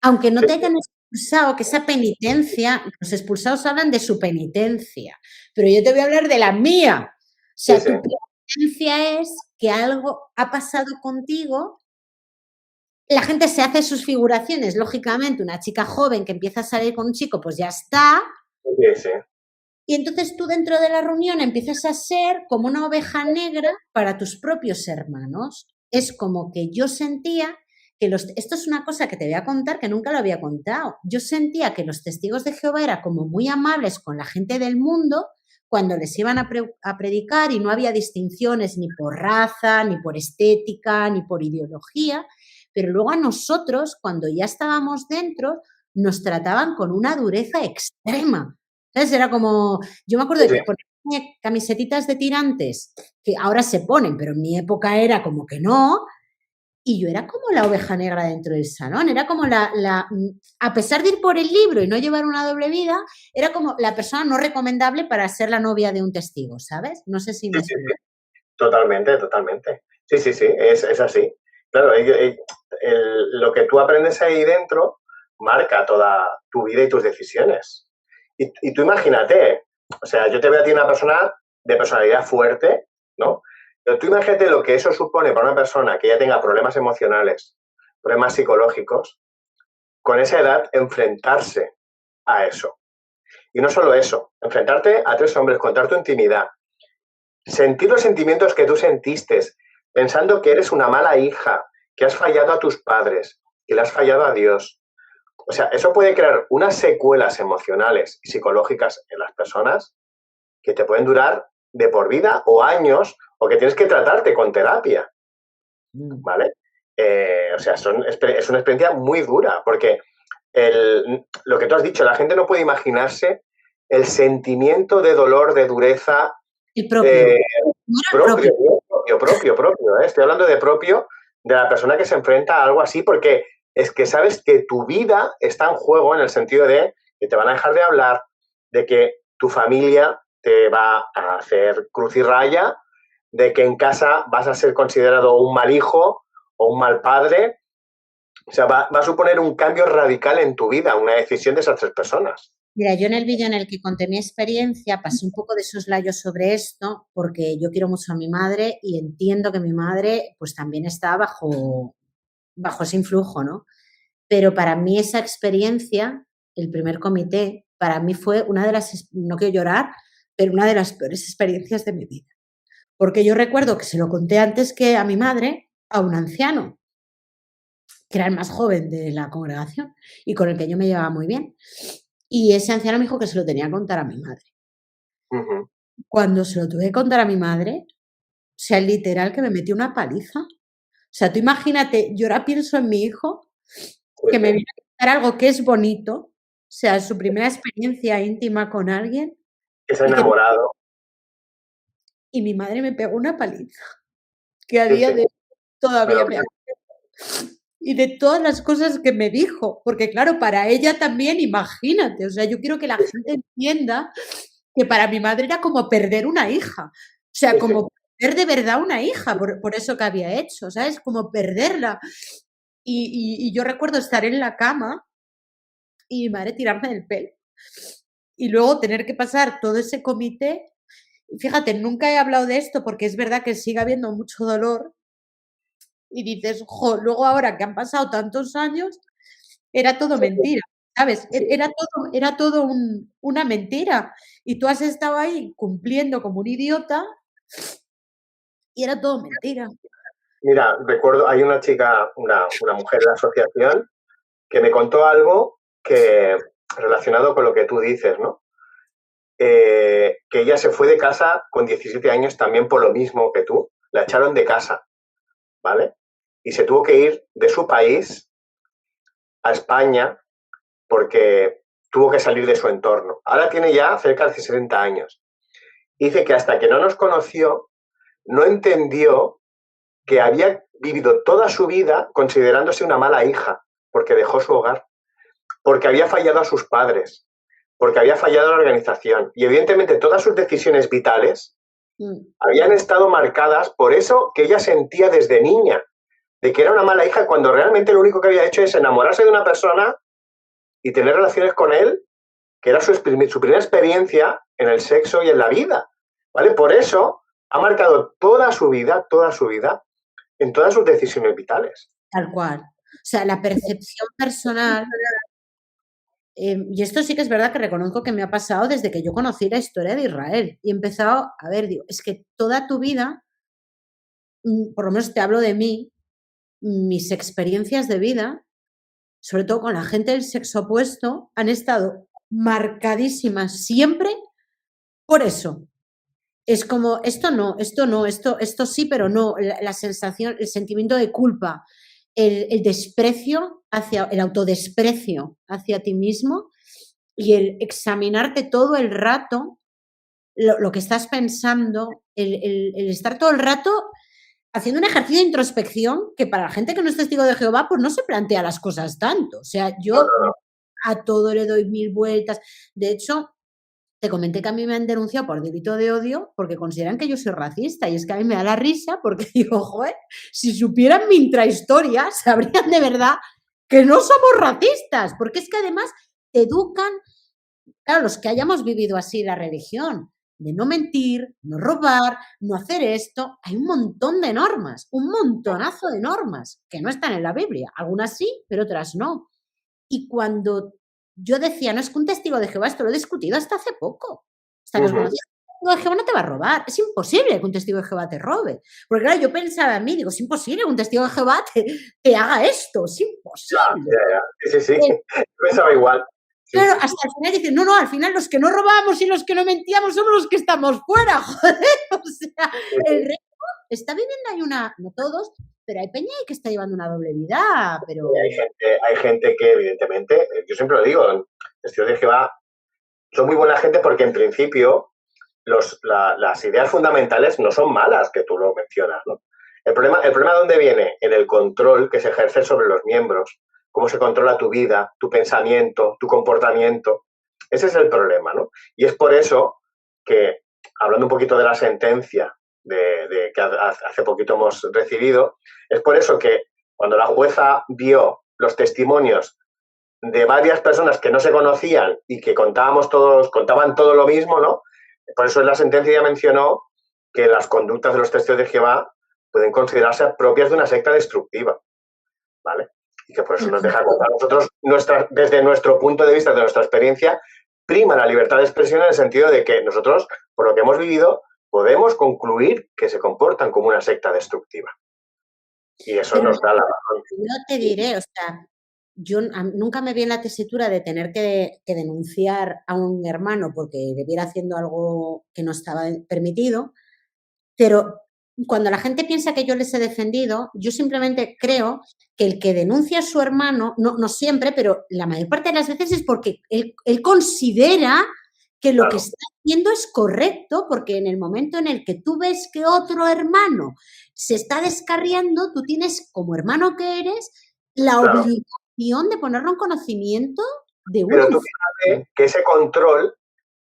Aunque no Sí, te sí. hayan expulsado, que esa penitencia, los expulsados hablan de su penitencia, pero yo te voy a hablar de la mía. O Sí, sea, sí, tu penitencia es que algo ha pasado contigo, la gente se hace sus figuraciones, lógicamente, una chica joven que empieza a salir con un chico, pues ya está, sí, sí, y entonces tú dentro de la reunión empiezas a ser como una oveja negra para tus propios hermanos. Es como que yo sentía que esto es una cosa que te voy a contar que nunca lo había contado. Yo sentía que los testigos de Jehová eran como muy amables con la gente del mundo cuando les iban a predicar y no había distinciones ni por raza, ni por estética, ni por ideología, pero luego a nosotros, cuando ya estábamos dentro, nos trataban con una dureza extrema. ¿Sabes? Era como, yo me acuerdo sí, de sí. que ponerme camisetitas de tirantes, que ahora se ponen, pero en mi época era como que no, y yo era como la oveja negra dentro del salón, era como a pesar de ir por el libro y no llevar una doble vida, era como la persona no recomendable para ser la novia de un testigo, ¿sabes? No sé si me Sí, sí, sí. explico. Totalmente, totalmente. Sí, sí, sí, es así. Claro, lo que tú aprendes ahí dentro marca toda tu vida y tus decisiones. Y tú imagínate, o sea, yo te veo a ti una persona de personalidad fuerte, ¿no? Pero tú imagínate lo que eso supone para una persona que ya tenga problemas emocionales, problemas psicológicos, con esa edad enfrentarse a eso. Y no solo eso, enfrentarte a tres hombres, contar tu intimidad, sentir los sentimientos que tú sentiste, pensando que eres una mala hija, que has fallado a tus padres, que le has fallado a Dios. O sea, eso puede crear unas secuelas emocionales y psicológicas en las personas que te pueden durar de por vida o años, o que tienes que tratarte con terapia, ¿vale? O sea, es una experiencia muy dura, porque lo que tú has dicho, la gente no puede imaginarse el sentimiento de dolor, de dureza, El propio. eh, No era el propio, propio. propio, ¿eh? Estoy hablando de propio, de la persona que se enfrenta a algo así, porque es que sabes que tu vida está en juego en el sentido de que te van a dejar de hablar, de que tu familia te va a hacer cruz y raya, de que en casa vas a ser considerado un mal hijo o un mal padre. O sea, va a suponer un cambio radical en tu vida, una decisión de esas tres personas. Mira, yo en el vídeo en el que conté mi experiencia pasé un poco de soslayo sobre esto porque yo quiero mucho a mi madre y entiendo que mi madre pues también está bajo ese influjo, ¿no? Pero para mí esa experiencia, el primer comité, para mí fue una de las, no quiero llorar, pero una de las peores experiencias de mi vida. Porque yo recuerdo que se lo conté antes que a mi madre, a un anciano, que era el más joven de la congregación y con el que yo me llevaba muy bien. Y ese anciano me dijo que se lo tenía que contar a mi madre. Uh -huh. Cuando se lo tuve que contar a mi madre, o sea, literal que me metió una paliza. O sea, tú imagínate, yo ahora pienso en mi hijo, Pues que sí. me viene a contar algo que es bonito, o sea, su primera experiencia íntima con alguien, Que se ha y que enamorado. y mi madre me pegó una paliza, que a Sí, día sí. de hoy Me todavía lo me creo. acuerdo. Y de todas las cosas que me dijo, porque claro, para ella también, imagínate, o sea, yo quiero que la Sí, gente entienda que para mi madre era como perder una hija, o sea, sí, sí. como perder de verdad una hija por eso que había hecho, ¿sabes? Como perderla. Y yo recuerdo estar en la cama y mi madre tirarme del pelo. Y luego tener que pasar todo ese comité. Fíjate, nunca he hablado de esto porque es verdad que sigue habiendo mucho dolor. Y dices, jo, luego ahora que han pasado tantos años, era todo Sí, mentira, ¿sabes? sí. Era todo una mentira. Y tú has estado ahí cumpliendo como un idiota y era todo mentira. Mira, recuerdo, hay una chica, una mujer de la asociación, que me contó algo que relacionado con lo que tú dices, ¿no? Que ella se fue de casa con 17 años también por lo mismo que tú. La echaron de casa, ¿vale? Y se tuvo que ir de su país a España porque tuvo que salir de su entorno. Ahora tiene ya cerca de 60 años. Dice que hasta que no nos conoció, no entendió que había vivido toda su vida considerándose una mala hija, porque dejó su hogar, porque había fallado a sus padres, porque había fallado a la organización. Y evidentemente todas sus decisiones vitales Mm. habían estado marcadas por eso que ella sentía desde niña, de que era una mala hija cuando realmente lo único que había hecho es enamorarse de una persona y tener relaciones con él, que era su primera experiencia en el sexo y en la vida, ¿vale? Por eso ha marcado toda su vida en todas sus decisiones vitales. Tal cual. O sea, la percepción personal, y esto sí que es verdad que reconozco que me ha pasado desde que yo conocí la historia de Israel y he empezado a ver, digo, es que toda tu vida, por lo menos te hablo de mí, mis experiencias de vida, sobre todo con la gente del sexo opuesto, han estado marcadísimas siempre por eso. Es como, esto no, esto sí, pero no. La sensación, el sentimiento de culpa, el desprecio el autodesprecio hacia ti mismo y el examinarte todo el rato lo que estás pensando, el estar todo el rato haciendo un ejercicio de introspección que para la gente que no es testigo de Jehová, pues no se plantea las cosas tanto. O sea, yo a todo le doy 1000 vueltas. De hecho, te comenté que a mí me han denunciado por delito de odio porque consideran que yo soy racista y es que a mí me da la risa porque digo, joder, si supieran mi intrahistoria sabrían de verdad que no somos racistas, porque es que además te educan, claro, los que hayamos vivido así la religión, de no mentir, no robar, no hacer esto, hay un montón de normas, un montonazo de normas que no están en la Biblia, algunas sí, pero otras no. Y cuando yo decía, no es que un testigo de Jehová, esto lo he discutido hasta hace poco. Hasta que os conocí, un testigo de Jehová no te va a robar. Es imposible que un testigo de Jehová te robe. Porque claro, yo pensaba en mí, digo, es imposible que un testigo de Jehová te haga esto. Es imposible. Sí. Yo pensaba igual. Claro, hasta el final dicen, no, al final los que no robamos y los que no mentíamos somos los que estamos fuera, joder. O sea, el resto está viviendo ahí no todos, pero hay peña ahí que está llevando una doble vida, pero... Hay gente que, evidentemente, yo siempre lo digo, testigos de Jehová son muy buena gente porque, en principio, las ideas fundamentales no son malas, que tú lo mencionas, ¿no? El problema ¿dónde viene? En el control que se ejerce sobre los miembros, cómo se controla tu vida, tu pensamiento, tu comportamiento. Ese es el problema, ¿no? Y es por eso que, hablando un poquito de la sentencia que hace poquito hemos recibido, es por eso que cuando la jueza vio los testimonios de varias personas que no se conocían y que contaban todo lo mismo, ¿no? Por eso en la sentencia ya mencionó que las conductas de los testigos de Jehová pueden considerarse propias de una secta destructiva, ¿vale? Y que por eso nos deja contar. Nosotros, desde nuestro punto de vista, de nuestra experiencia, prima la libertad de expresión en el sentido de que nosotros, por lo que hemos vivido, podemos concluir que se comportan como una secta destructiva. Y eso nos da la razón. Yo te diré, o sea, yo nunca me vi en la tesitura de tener que denunciar a un hermano porque debiera haciendo algo que no estaba permitido, pero cuando la gente piensa que yo les he defendido, yo simplemente creo que el que denuncia a su hermano, no siempre, pero la mayor parte de las veces es porque él considera que lo que está haciendo es correcto, porque en el momento en el que tú ves que otro hermano se está descarriando, tú tienes, como hermano que eres, la obligación de ponerlo en conocimiento de uno. Pero tú fíjate que ese control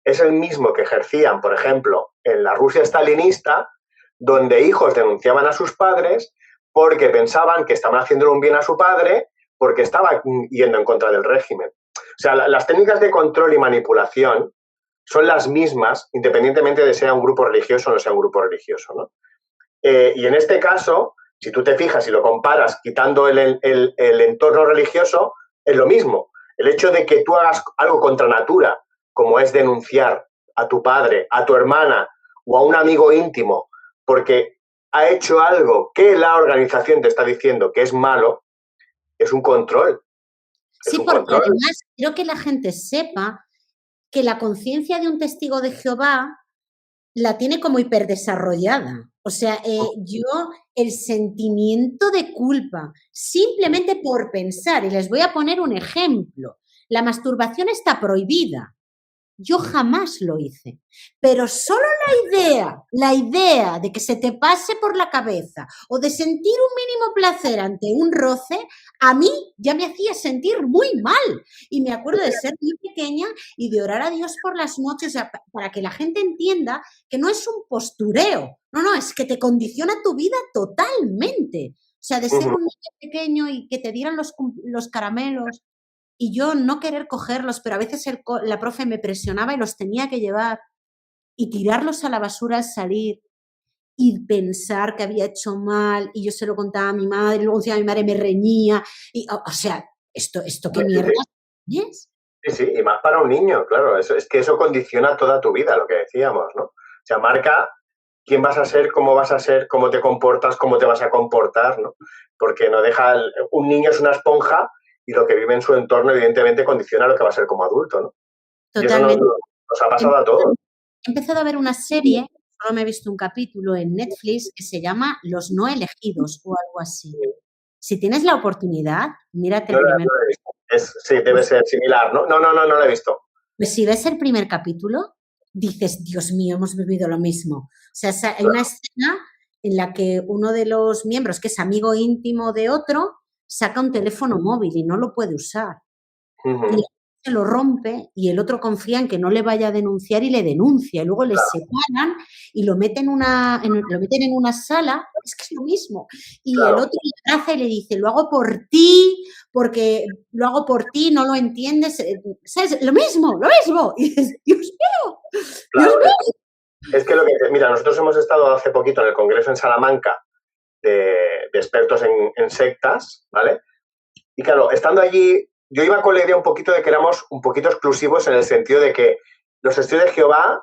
es el mismo que ejercían, por ejemplo, en la Rusia stalinista, donde hijos denunciaban a sus padres porque pensaban que estaban haciéndole un bien a su padre porque estaba yendo en contra del régimen. O sea, las técnicas de control y manipulación son las mismas, independientemente de sea un grupo religioso o no sea un grupo religioso, ¿no? Y en este caso, si tú te fijas y lo comparas quitando el entorno religioso, es lo mismo. El hecho de que tú hagas algo contra natura, como es denunciar a tu padre, a tu hermana o a un amigo íntimo, porque ha hecho algo que la organización te está diciendo que es malo, es un control. Sí, porque además quiero que la gente sepa que la conciencia de un testigo de Jehová la tiene como hiperdesarrollada. O sea, yo el sentimiento de culpa, simplemente por pensar, y les voy a poner un ejemplo, la masturbación está prohibida. Yo jamás lo hice, pero solo la idea de que se te pase por la cabeza o de sentir un mínimo placer ante un roce, a mí ya me hacía sentir muy mal. Y me acuerdo de ser muy pequeña y de orar a Dios por las noches, o sea, para que la gente entienda que no es un postureo, no, es que te condiciona tu vida totalmente. O sea, de ser un niño pequeño y que te dieran los caramelos y yo no querer cogerlos, pero a veces la profe me presionaba y los tenía que llevar y tirarlos a la basura al salir y pensar que había hecho mal y yo se lo contaba a mi madre, y luego encima mi madre me reñía y, o sea, esto qué mierda es. Sí, sí, y más para un niño, claro, es que eso condiciona toda tu vida, lo que decíamos, ¿no? O sea, marca quién vas a ser, cómo te comportas, cómo te vas a comportar, ¿no? Porque no deja, un niño es una esponja y lo que vive en su entorno evidentemente condiciona lo que va a ser como adulto, ¿no? Y eso Totalmente. nos ha pasado a todos. He empezado a ver una serie, solo me he visto un capítulo en Netflix que se llama Los no elegidos o algo así. Si tienes la oportunidad, mírate No el la, primer. no la he visto. Sí, debe ser similar, ¿no? No la he visto. Pues si ves el primer capítulo, dices, Dios mío, hemos vivido lo mismo. O sea, hay una escena en la que uno de los miembros, que es amigo íntimo de otro, saca un teléfono móvil y no lo puede usar. Y se lo rompe y el otro confía en que no le vaya a denunciar y le denuncia. Y luego les separan y lo meten, lo meten en una sala. Es que es lo mismo. Y el otro le abraza y le dice, lo hago por ti, porque lo hago por ti, no lo entiendes. ¿Sabes? Lo mismo, lo mismo. Y dices, Dios mío, Claro, Dios mío. es que lo que mira, nosotros hemos estado hace poquito en el Congreso en Salamanca de expertos en sectas, ¿vale? Y claro, estando allí, yo iba con la idea un poquito de que éramos un poquito exclusivos en el sentido de que los Testigos de Jehová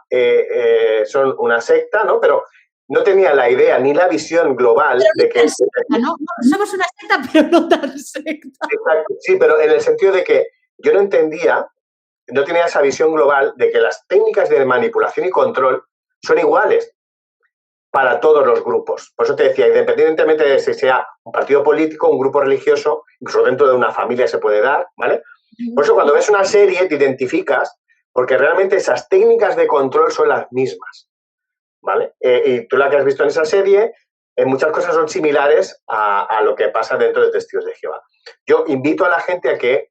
son una secta, ¿no? Pero no tenía la idea ni la visión global Pero de que... secta, ¿no? Somos una secta, pero no tan secta. Exacto, sí, pero en el sentido de que yo no entendía, no tenía esa visión global de que las técnicas de manipulación y control son iguales para todos los grupos. Por eso te decía, independientemente de si sea un partido político, un grupo religioso, incluso dentro de una familia se puede dar, ¿vale? Por eso cuando ves una serie te identificas porque realmente esas técnicas de control son las mismas, ¿vale? Y tú la que has visto en esa serie, muchas cosas son similares a lo que pasa dentro de Testigos de Jehová. Yo invito a la gente a que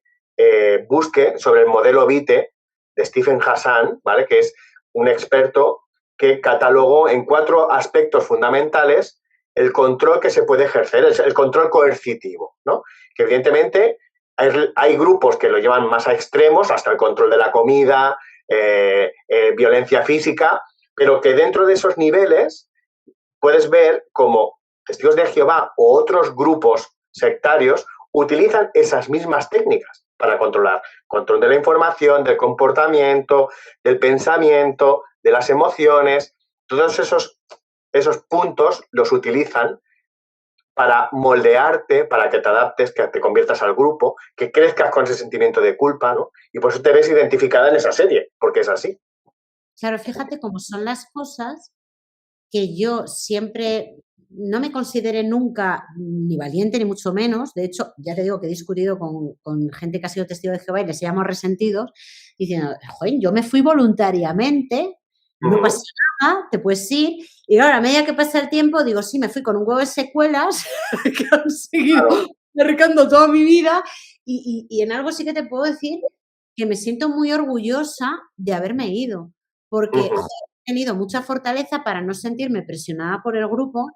busque sobre el modelo VITE de Stephen Hassan, ¿vale? Que es un experto que catalogó en 4 aspectos fundamentales el control que se puede ejercer, el control coercitivo, ¿no? Que evidentemente hay grupos que lo llevan más a extremos, hasta el control de la comida, violencia física, pero que dentro de esos niveles puedes ver cómo Testigos de Jehová o otros grupos sectarios utilizan esas mismas técnicas para controlar. Control de la información, del comportamiento, del pensamiento, de las emociones. Todos esos puntos los utilizan para moldearte, para que te adaptes, que te conviertas al grupo, que crezcas con ese sentimiento de culpa, ¿no? Y por eso te ves identificada en esa serie, porque es así. Claro, fíjate cómo son las cosas que yo siempre no me consideré nunca ni valiente ni mucho menos. De hecho, ya te digo que he discutido con gente que ha sido testigo de Jehová y les llamo resentidos, diciendo, joder, yo me fui voluntariamente, no pasa nada, te puedes ir. Y ahora, a medida que pasa el tiempo, digo, sí, me fui con un huevo de secuelas que han seguido marcando toda mi vida. Y en algo sí que te puedo decir que me siento muy orgullosa de haberme ido, porque joder, he tenido mucha fortaleza para no sentirme presionada por el grupo,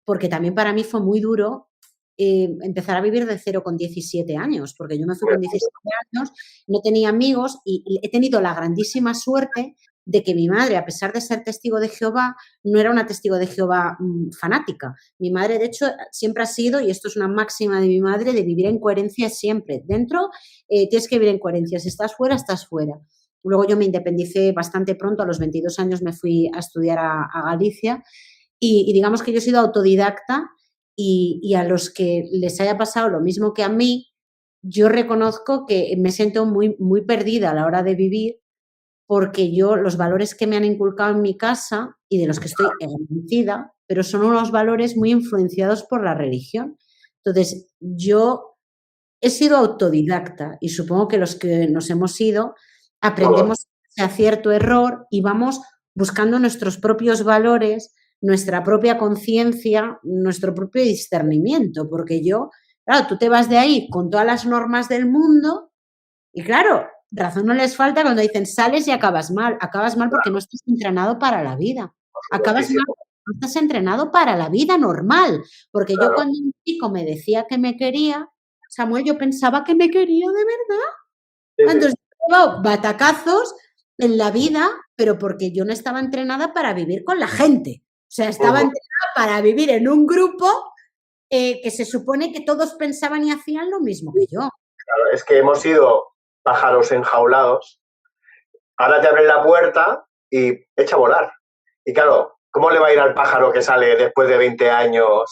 porque también para mí fue muy duro empezar a vivir de cero con 17 años, porque yo me fui con 17 años, no tenía amigos y he tenido la grandísima suerte de que mi madre, a pesar de ser testigo de Jehová, no era una testigo de Jehová fanática. Mi madre, de hecho, siempre ha sido, y esto es una máxima de mi madre, de vivir en coherencia siempre. Dentro tienes que vivir en coherencia. Si estás fuera, estás fuera. Luego yo me independicé bastante pronto, a los 22 años me fui a estudiar a Galicia y digamos que yo he sido autodidacta y a los que les haya pasado lo mismo que a mí, yo reconozco que me siento muy, muy perdida a la hora de vivir porque yo los valores que me han inculcado en mi casa y de los que estoy convencida, pero son unos valores muy influenciados por la religión. Entonces, yo he sido autodidacta y supongo que los que nos hemos ido aprendemos ese acierto, error y vamos buscando nuestros propios valores, nuestra propia conciencia, nuestro propio discernimiento, porque yo, claro, tú te vas de ahí con todas las normas del mundo y claro, razón no les falta cuando dicen sales y acabas mal porque no estás entrenado para la vida, acabas mal porque no estás entrenado para la vida normal, porque yo cuando un chico me decía que me quería, Samuel, yo pensaba que me quería de verdad. Sí, sí. Entonces, he llevado batacazos en la vida, pero porque yo no estaba entrenada para vivir con la gente. O sea, estaba Ujú. entrenada para vivir en un grupo que se supone que todos pensaban y hacían lo mismo que yo. Claro, es que hemos sido pájaros enjaulados. Ahora te abren la puerta y echa a volar. Y claro, ¿cómo le va a ir al pájaro que sale después de 20 años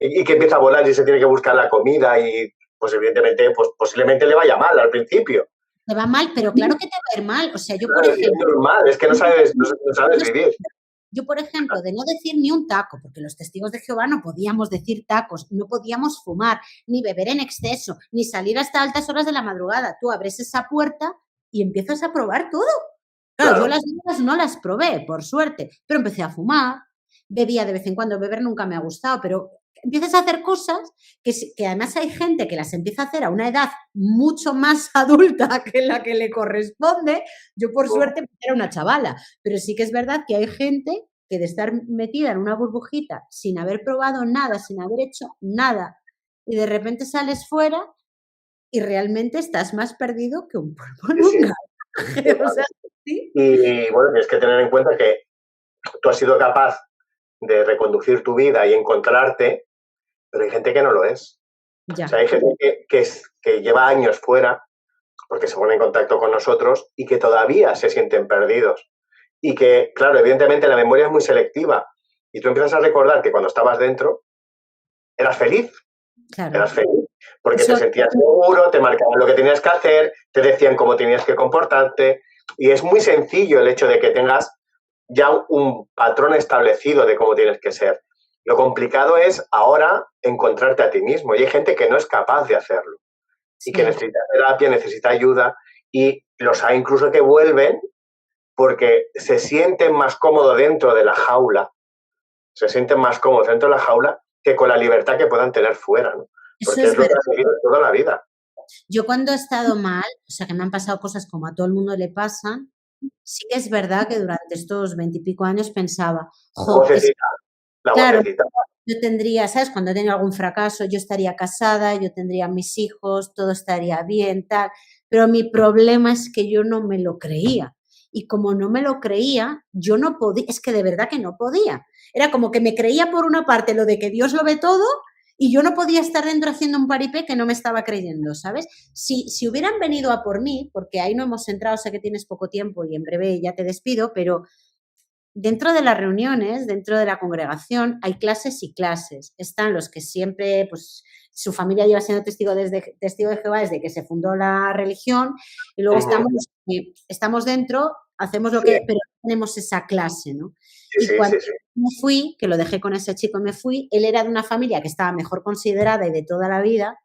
y que empieza a volar y se tiene que buscar la comida y pues evidentemente, pues posiblemente le vaya mal al principio? Te va mal, pero claro que te va a ir mal. O sea, yo, por Claro, es ejemplo, normal, es que no sabes vivir. yo, por ejemplo, de no decir ni un taco, porque los testigos de Jehová no podíamos decir tacos, no podíamos fumar, ni beber en exceso, ni salir hasta altas horas de la madrugada. Tú abres esa puerta y empiezas a probar todo. Claro, yo Claro, las drogas no las probé, por suerte, pero empecé a fumar, bebía de vez en cuando, beber nunca me ha gustado, pero empiezas a hacer cosas que además hay gente que las empieza a hacer a una edad mucho más adulta que la que le corresponde. Yo, por suerte, era una chavala, pero sí que es verdad que hay gente que de estar metida en una burbujita sin haber probado nada, sin haber hecho nada, y de repente sales fuera y realmente estás más perdido que un pulpo en sí, un sí, garaje. O sea, total. sí. Y bueno, tienes que tener en cuenta que tú has sido capaz de reconducir tu vida y encontrarte, pero hay gente que no lo es. O sea, Ya. hay gente que lleva años fuera porque se pone en contacto con nosotros y que todavía se sienten perdidos. Y que, claro, evidentemente la memoria es muy selectiva y tú empiezas a recordar que cuando estabas dentro eras feliz, eras Claro. feliz, porque te Eso, sentías seguro, te marcaban lo que tenías que hacer, te decían cómo tenías que comportarte y es muy sencillo el hecho de que tengas ya un patrón establecido de cómo tienes que ser. Lo complicado es ahora encontrarte a ti mismo y hay gente que no es capaz de hacerlo y que sí, necesita terapia, necesita ayuda y los hay incluso que vuelven porque se sienten más cómodos dentro de la jaula, se sienten más cómodos dentro de la jaula que con la libertad que puedan tener fuera, ¿no? eso Porque es es lo que verdad. han vivido toda la vida. Yo cuando he estado mal, o sea, que me han pasado cosas como a todo el mundo le pasan, sí que es verdad que durante estos 20 y pico años pensaba, La jo, es vocecita, la claro, vocecita. yo tendría, ¿sabes? Cuando he tenido algún fracaso, yo estaría casada, yo tendría mis hijos, todo estaría bien, tal. Pero mi problema es que yo no me lo creía. Y como no me lo creía, yo no podía, es que de verdad que no podía. Era como que me creía por una parte lo de que Dios lo ve todo y yo no podía estar dentro haciendo un paripé que no me estaba creyendo, ¿sabes? Si hubieran venido a por mí, porque ahí no hemos entrado, sé que tienes poco tiempo y en breve ya te despido, pero dentro de las reuniones, dentro de la congregación, hay clases y clases. Están los que siempre, pues, su familia lleva siendo testigo de Jehová desde que se fundó la religión, y luego Ujú. estamos los que estamos dentro, hacemos lo Sí, que, pero no tenemos esa clase, ¿no? sí, Y sí, cuando sí, sí. me fui, que lo dejé con ese chico y me fui, él era de una familia que estaba mejor considerada y de toda la vida,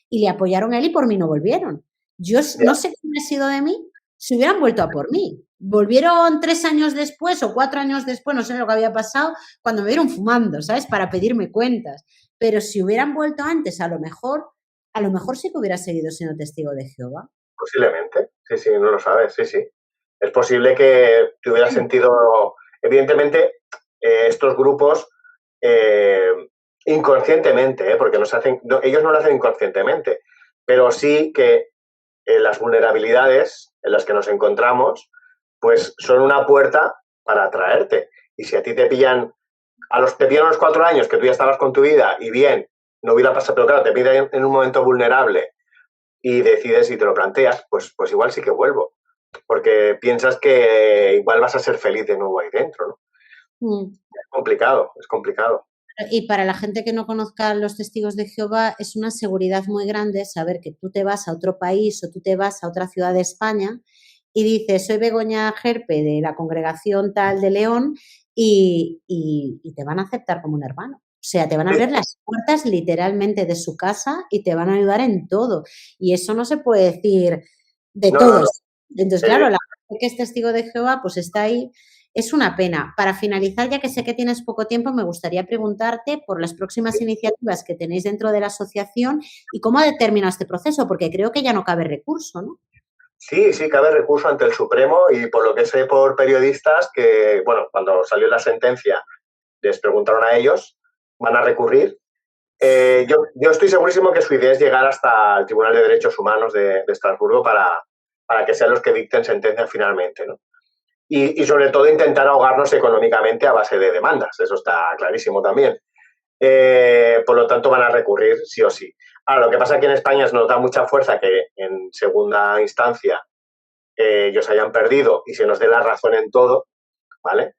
y le apoyaron a él y por mí no volvieron. Yo Ya. no sé qué hubiera sido de mí si hubieran vuelto a por mí. Volvieron 3 años después o 4 años después, no sé lo que había pasado, cuando me vieron fumando, ¿sabes? Para pedirme cuentas. Pero si hubieran vuelto antes, a lo mejor sí que hubiera seguido siendo testigo de Jehová. Posiblemente. Sí, sí, no lo sabes, sí, sí. Es posible que te hubieras sentido, evidentemente, estos grupos eh, inconscientemente, porque ellos no lo hacen inconscientemente, pero sí que las vulnerabilidades en las que nos encontramos, pues son una puerta para atraerte. Y si a ti te pillan a los 4 años que tú ya estabas con tu vida y bien, no hubiera pasado, pero claro, te pillan en un momento vulnerable y decides y te lo planteas, pues igual sí que vuelvo. Porque piensas que igual vas a ser feliz de nuevo ahí dentro, ¿no? Mm. Es complicado, es complicado. Y para la gente que no conozca a los testigos de Jehová, es una seguridad muy grande saber que tú te vas a otro país o tú te vas a otra ciudad de España y dices, soy Begoña Gerpe de la congregación tal de León y te van a aceptar como un hermano. O sea, te van a abrir las puertas literalmente de su casa y te van a ayudar en todo. Y eso no se puede decir de No, no, no. todos. Entonces, Eh, claro, la gente que es testigo de Jehová, pues está ahí. Es una pena. Para finalizar, ya que sé que tienes poco tiempo, me gustaría preguntarte por las próximas iniciativas que tenéis dentro de la asociación y cómo ha determinado este proceso, porque creo que ya no cabe recurso, ¿no? sí, sí, cabe recurso ante el Supremo y por lo que sé por periodistas que, bueno, cuando salió la sentencia les preguntaron a ellos, van a recurrir Yo estoy segurísimo que su idea es llegar hasta el Tribunal de Derechos Humanos de Estrasburgo para que sean los que dicten sentencia finalmente, ¿no? Y sobre todo intentar ahogarnos económicamente a base de demandas, eso está clarísimo también. Por lo tanto, van a recurrir sí o sí. Ahora, lo que pasa aquí en España es nos da mucha fuerza que en segunda instancia ellos hayan perdido y se nos dé la razón en todo, ¿vale?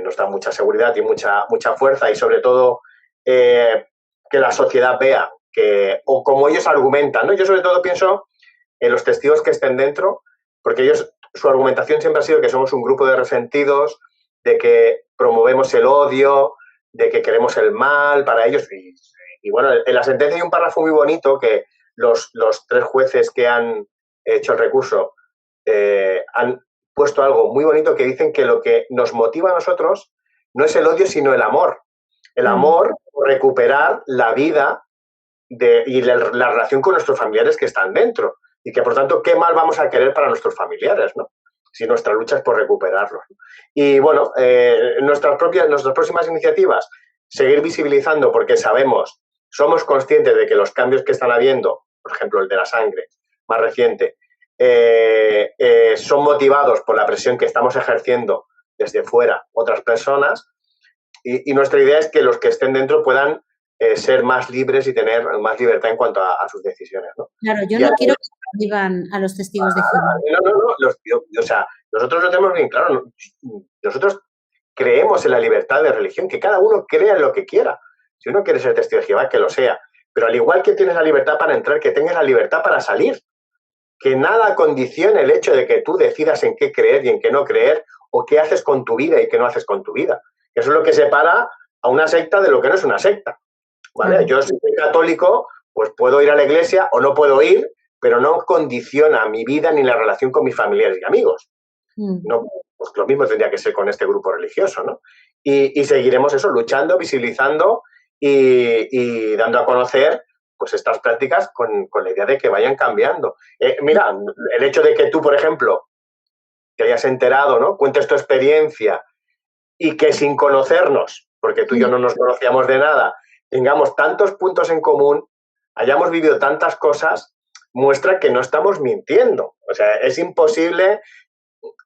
Nos da mucha seguridad y mucha fuerza y sobre todo que la sociedad vea o como ellos argumentan, ¿no? Yo sobre todo pienso en los testigos que estén dentro, porque ellos, su argumentación siempre ha sido que somos un grupo de resentidos, de que promovemos el odio, de que queremos el mal para ellos. Y bueno, en la sentencia hay un párrafo muy bonito que los 3 jueces que han hecho el recurso han puesto algo muy bonito que dicen que lo que nos motiva a nosotros no es el odio, sino el amor. El amor por recuperar la vida y la relación con nuestros familiares que están dentro. Y que, por tanto, ¿qué mal vamos a querer para nuestros familiares, ¿no? Si nuestra lucha es por recuperarlos. Y, bueno, nuestras próximas iniciativas, seguir visibilizando porque somos conscientes de que los cambios que están habiendo, por ejemplo, el de la sangre, más reciente, son motivados por la presión que estamos ejerciendo desde fuera otras personas y nuestra idea es que los que estén dentro puedan ser más libres y tener más libertad en cuanto a sus decisiones, ¿no? Claro, yo no quiero que prohíban a los testigos de Jehová. No. O sea, nosotros lo tenemos bien claro. Nosotros creemos en la libertad de religión, que cada uno crea en lo que quiera. Si uno quiere ser testigo de Jehová, que lo sea. Pero al igual que tienes la libertad para entrar, que tengas la libertad para salir. Que nada condicione el hecho de que tú decidas en qué creer y en qué no creer, o qué haces con tu vida y qué no haces con tu vida. Eso es lo que separa a una secta de lo que no es una secta. ¿Vale? Yo soy católico, pues puedo ir a la iglesia o no puedo ir, pero no condiciona mi vida ni la relación con mis familiares y amigos. No, pues lo mismo tendría que ser con este grupo religioso, ¿no? Y seguiremos eso, luchando, visibilizando y dando a conocer pues estas prácticas con la idea de que vayan cambiando. Mira, el hecho de que tú, por ejemplo, te hayas enterado, ¿no? Cuentes tu experiencia y que sin conocernos, porque tú y yo no nos conocíamos de nada, tengamos tantos puntos en común, hayamos vivido tantas cosas, muestra que no estamos mintiendo. O sea, es imposible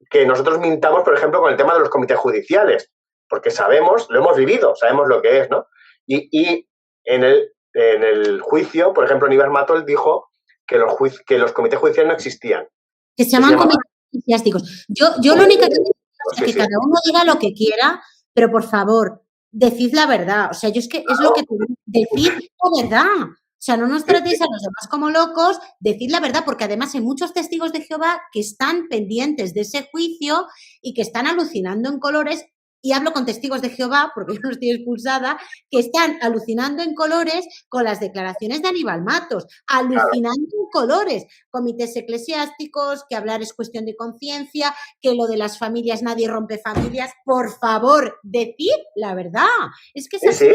que nosotros mintamos, por ejemplo, con el tema de los comités judiciales, porque sabemos, lo hemos vivido, sabemos lo que es, ¿no? Y en el juicio, por ejemplo, Niver Matol dijo que los comités judiciales no existían. Que se llaman comités eclesiásticos. Yo lo único que digo es que cada uno diga lo que quiera, pero por favor, decid la verdad. O sea, yo es que es lo que decid la verdad. O sea, no nos tratéis a los demás como locos, decid la verdad, porque además hay muchos testigos de Jehová que están pendientes de ese juicio y que están alucinando en colores. Y hablo con testigos de Jehová, porque yo no estoy expulsada, que están alucinando en colores con las declaraciones de Aníbal Matos, alucinando en colores, comités eclesiásticos, que hablar es cuestión de conciencia, que lo de las familias, nadie rompe familias. Por favor, decid la verdad. Es que es así. Sí,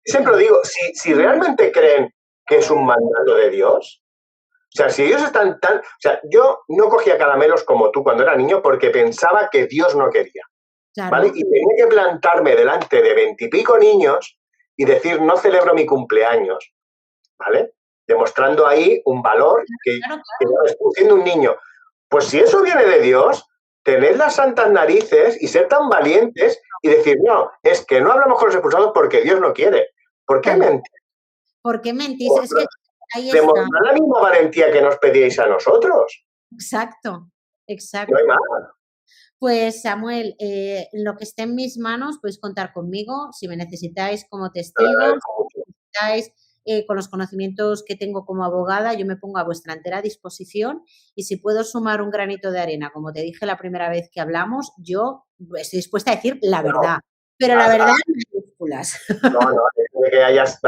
siempre lo digo, si realmente creen que es un mandato de Dios, o sea, si ellos están tan... O sea, yo no cogía caramelos como tú cuando era niño porque pensaba que Dios no quería. Claro. ¿Vale? Y tenía que plantarme delante de 20 y pico niños y decir, no celebro mi cumpleaños, ¿vale? Demostrando ahí un valor que estoy siendo un niño. Pues si eso viene de Dios, tened las santas narices y ser tan valientes y decir, no, es que no hablamos con los expulsados porque Dios no quiere. ¿Por qué mentís? ¿Por qué mentís? Es que ahí está. Demostrar la misma valentía que nos pedíais a nosotros. Exacto. No hay más. Pues Samuel, lo que esté en mis manos podéis contar conmigo. Si me necesitáis como testigo, si necesitáis con los conocimientos que tengo como abogada, yo me pongo a vuestra entera disposición y si puedo sumar un granito de arena, como te dije la primera vez que hablamos, yo estoy dispuesta a decir la verdad, pero la verdad en mayúsculas. No, que hayas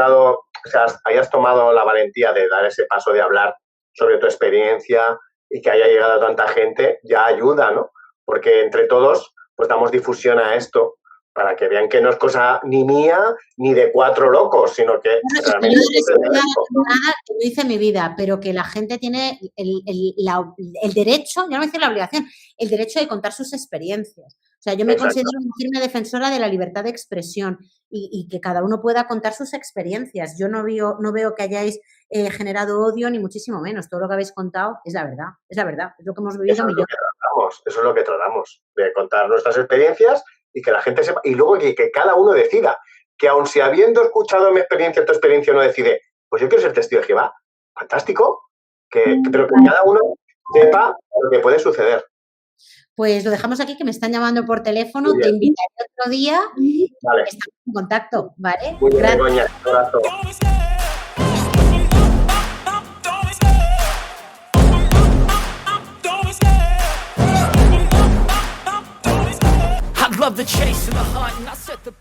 tomado la valentía de dar ese paso de hablar sobre tu experiencia y que haya llegado a tanta gente, ya ayuda, ¿no? Porque entre todos pues damos difusión a esto para que vean que no es cosa ni mía ni de 4 locos, sino que realmente... nada que no hice en mi vida, pero que la gente tiene el derecho, ya no voy a decir la obligación, el derecho de contar sus experiencias. O sea, yo me Exacto. considero una firme defensora de la libertad de expresión y que cada uno pueda contar sus experiencias. Yo no veo que hayáis generado odio, ni muchísimo menos. Todo lo que habéis contado es la verdad, es lo que hemos vivido Eso es lo millones. que tratamos, eso es lo que tratamos, de contar nuestras experiencias y que la gente sepa, y luego que cada uno decida, que aun si habiendo escuchado mi experiencia, tu experiencia no decide, pues yo quiero ser testigo de Jehová, fantástico, pero que cada uno sepa lo que puede suceder. Pues lo dejamos aquí, que me están llamando por teléfono, Muy te bien. invitaré otro día y Vale, estamos en contacto, ¿vale? muy bien, Gracias. Begoña, un abrazo. I love the chase and the hunt, and I set the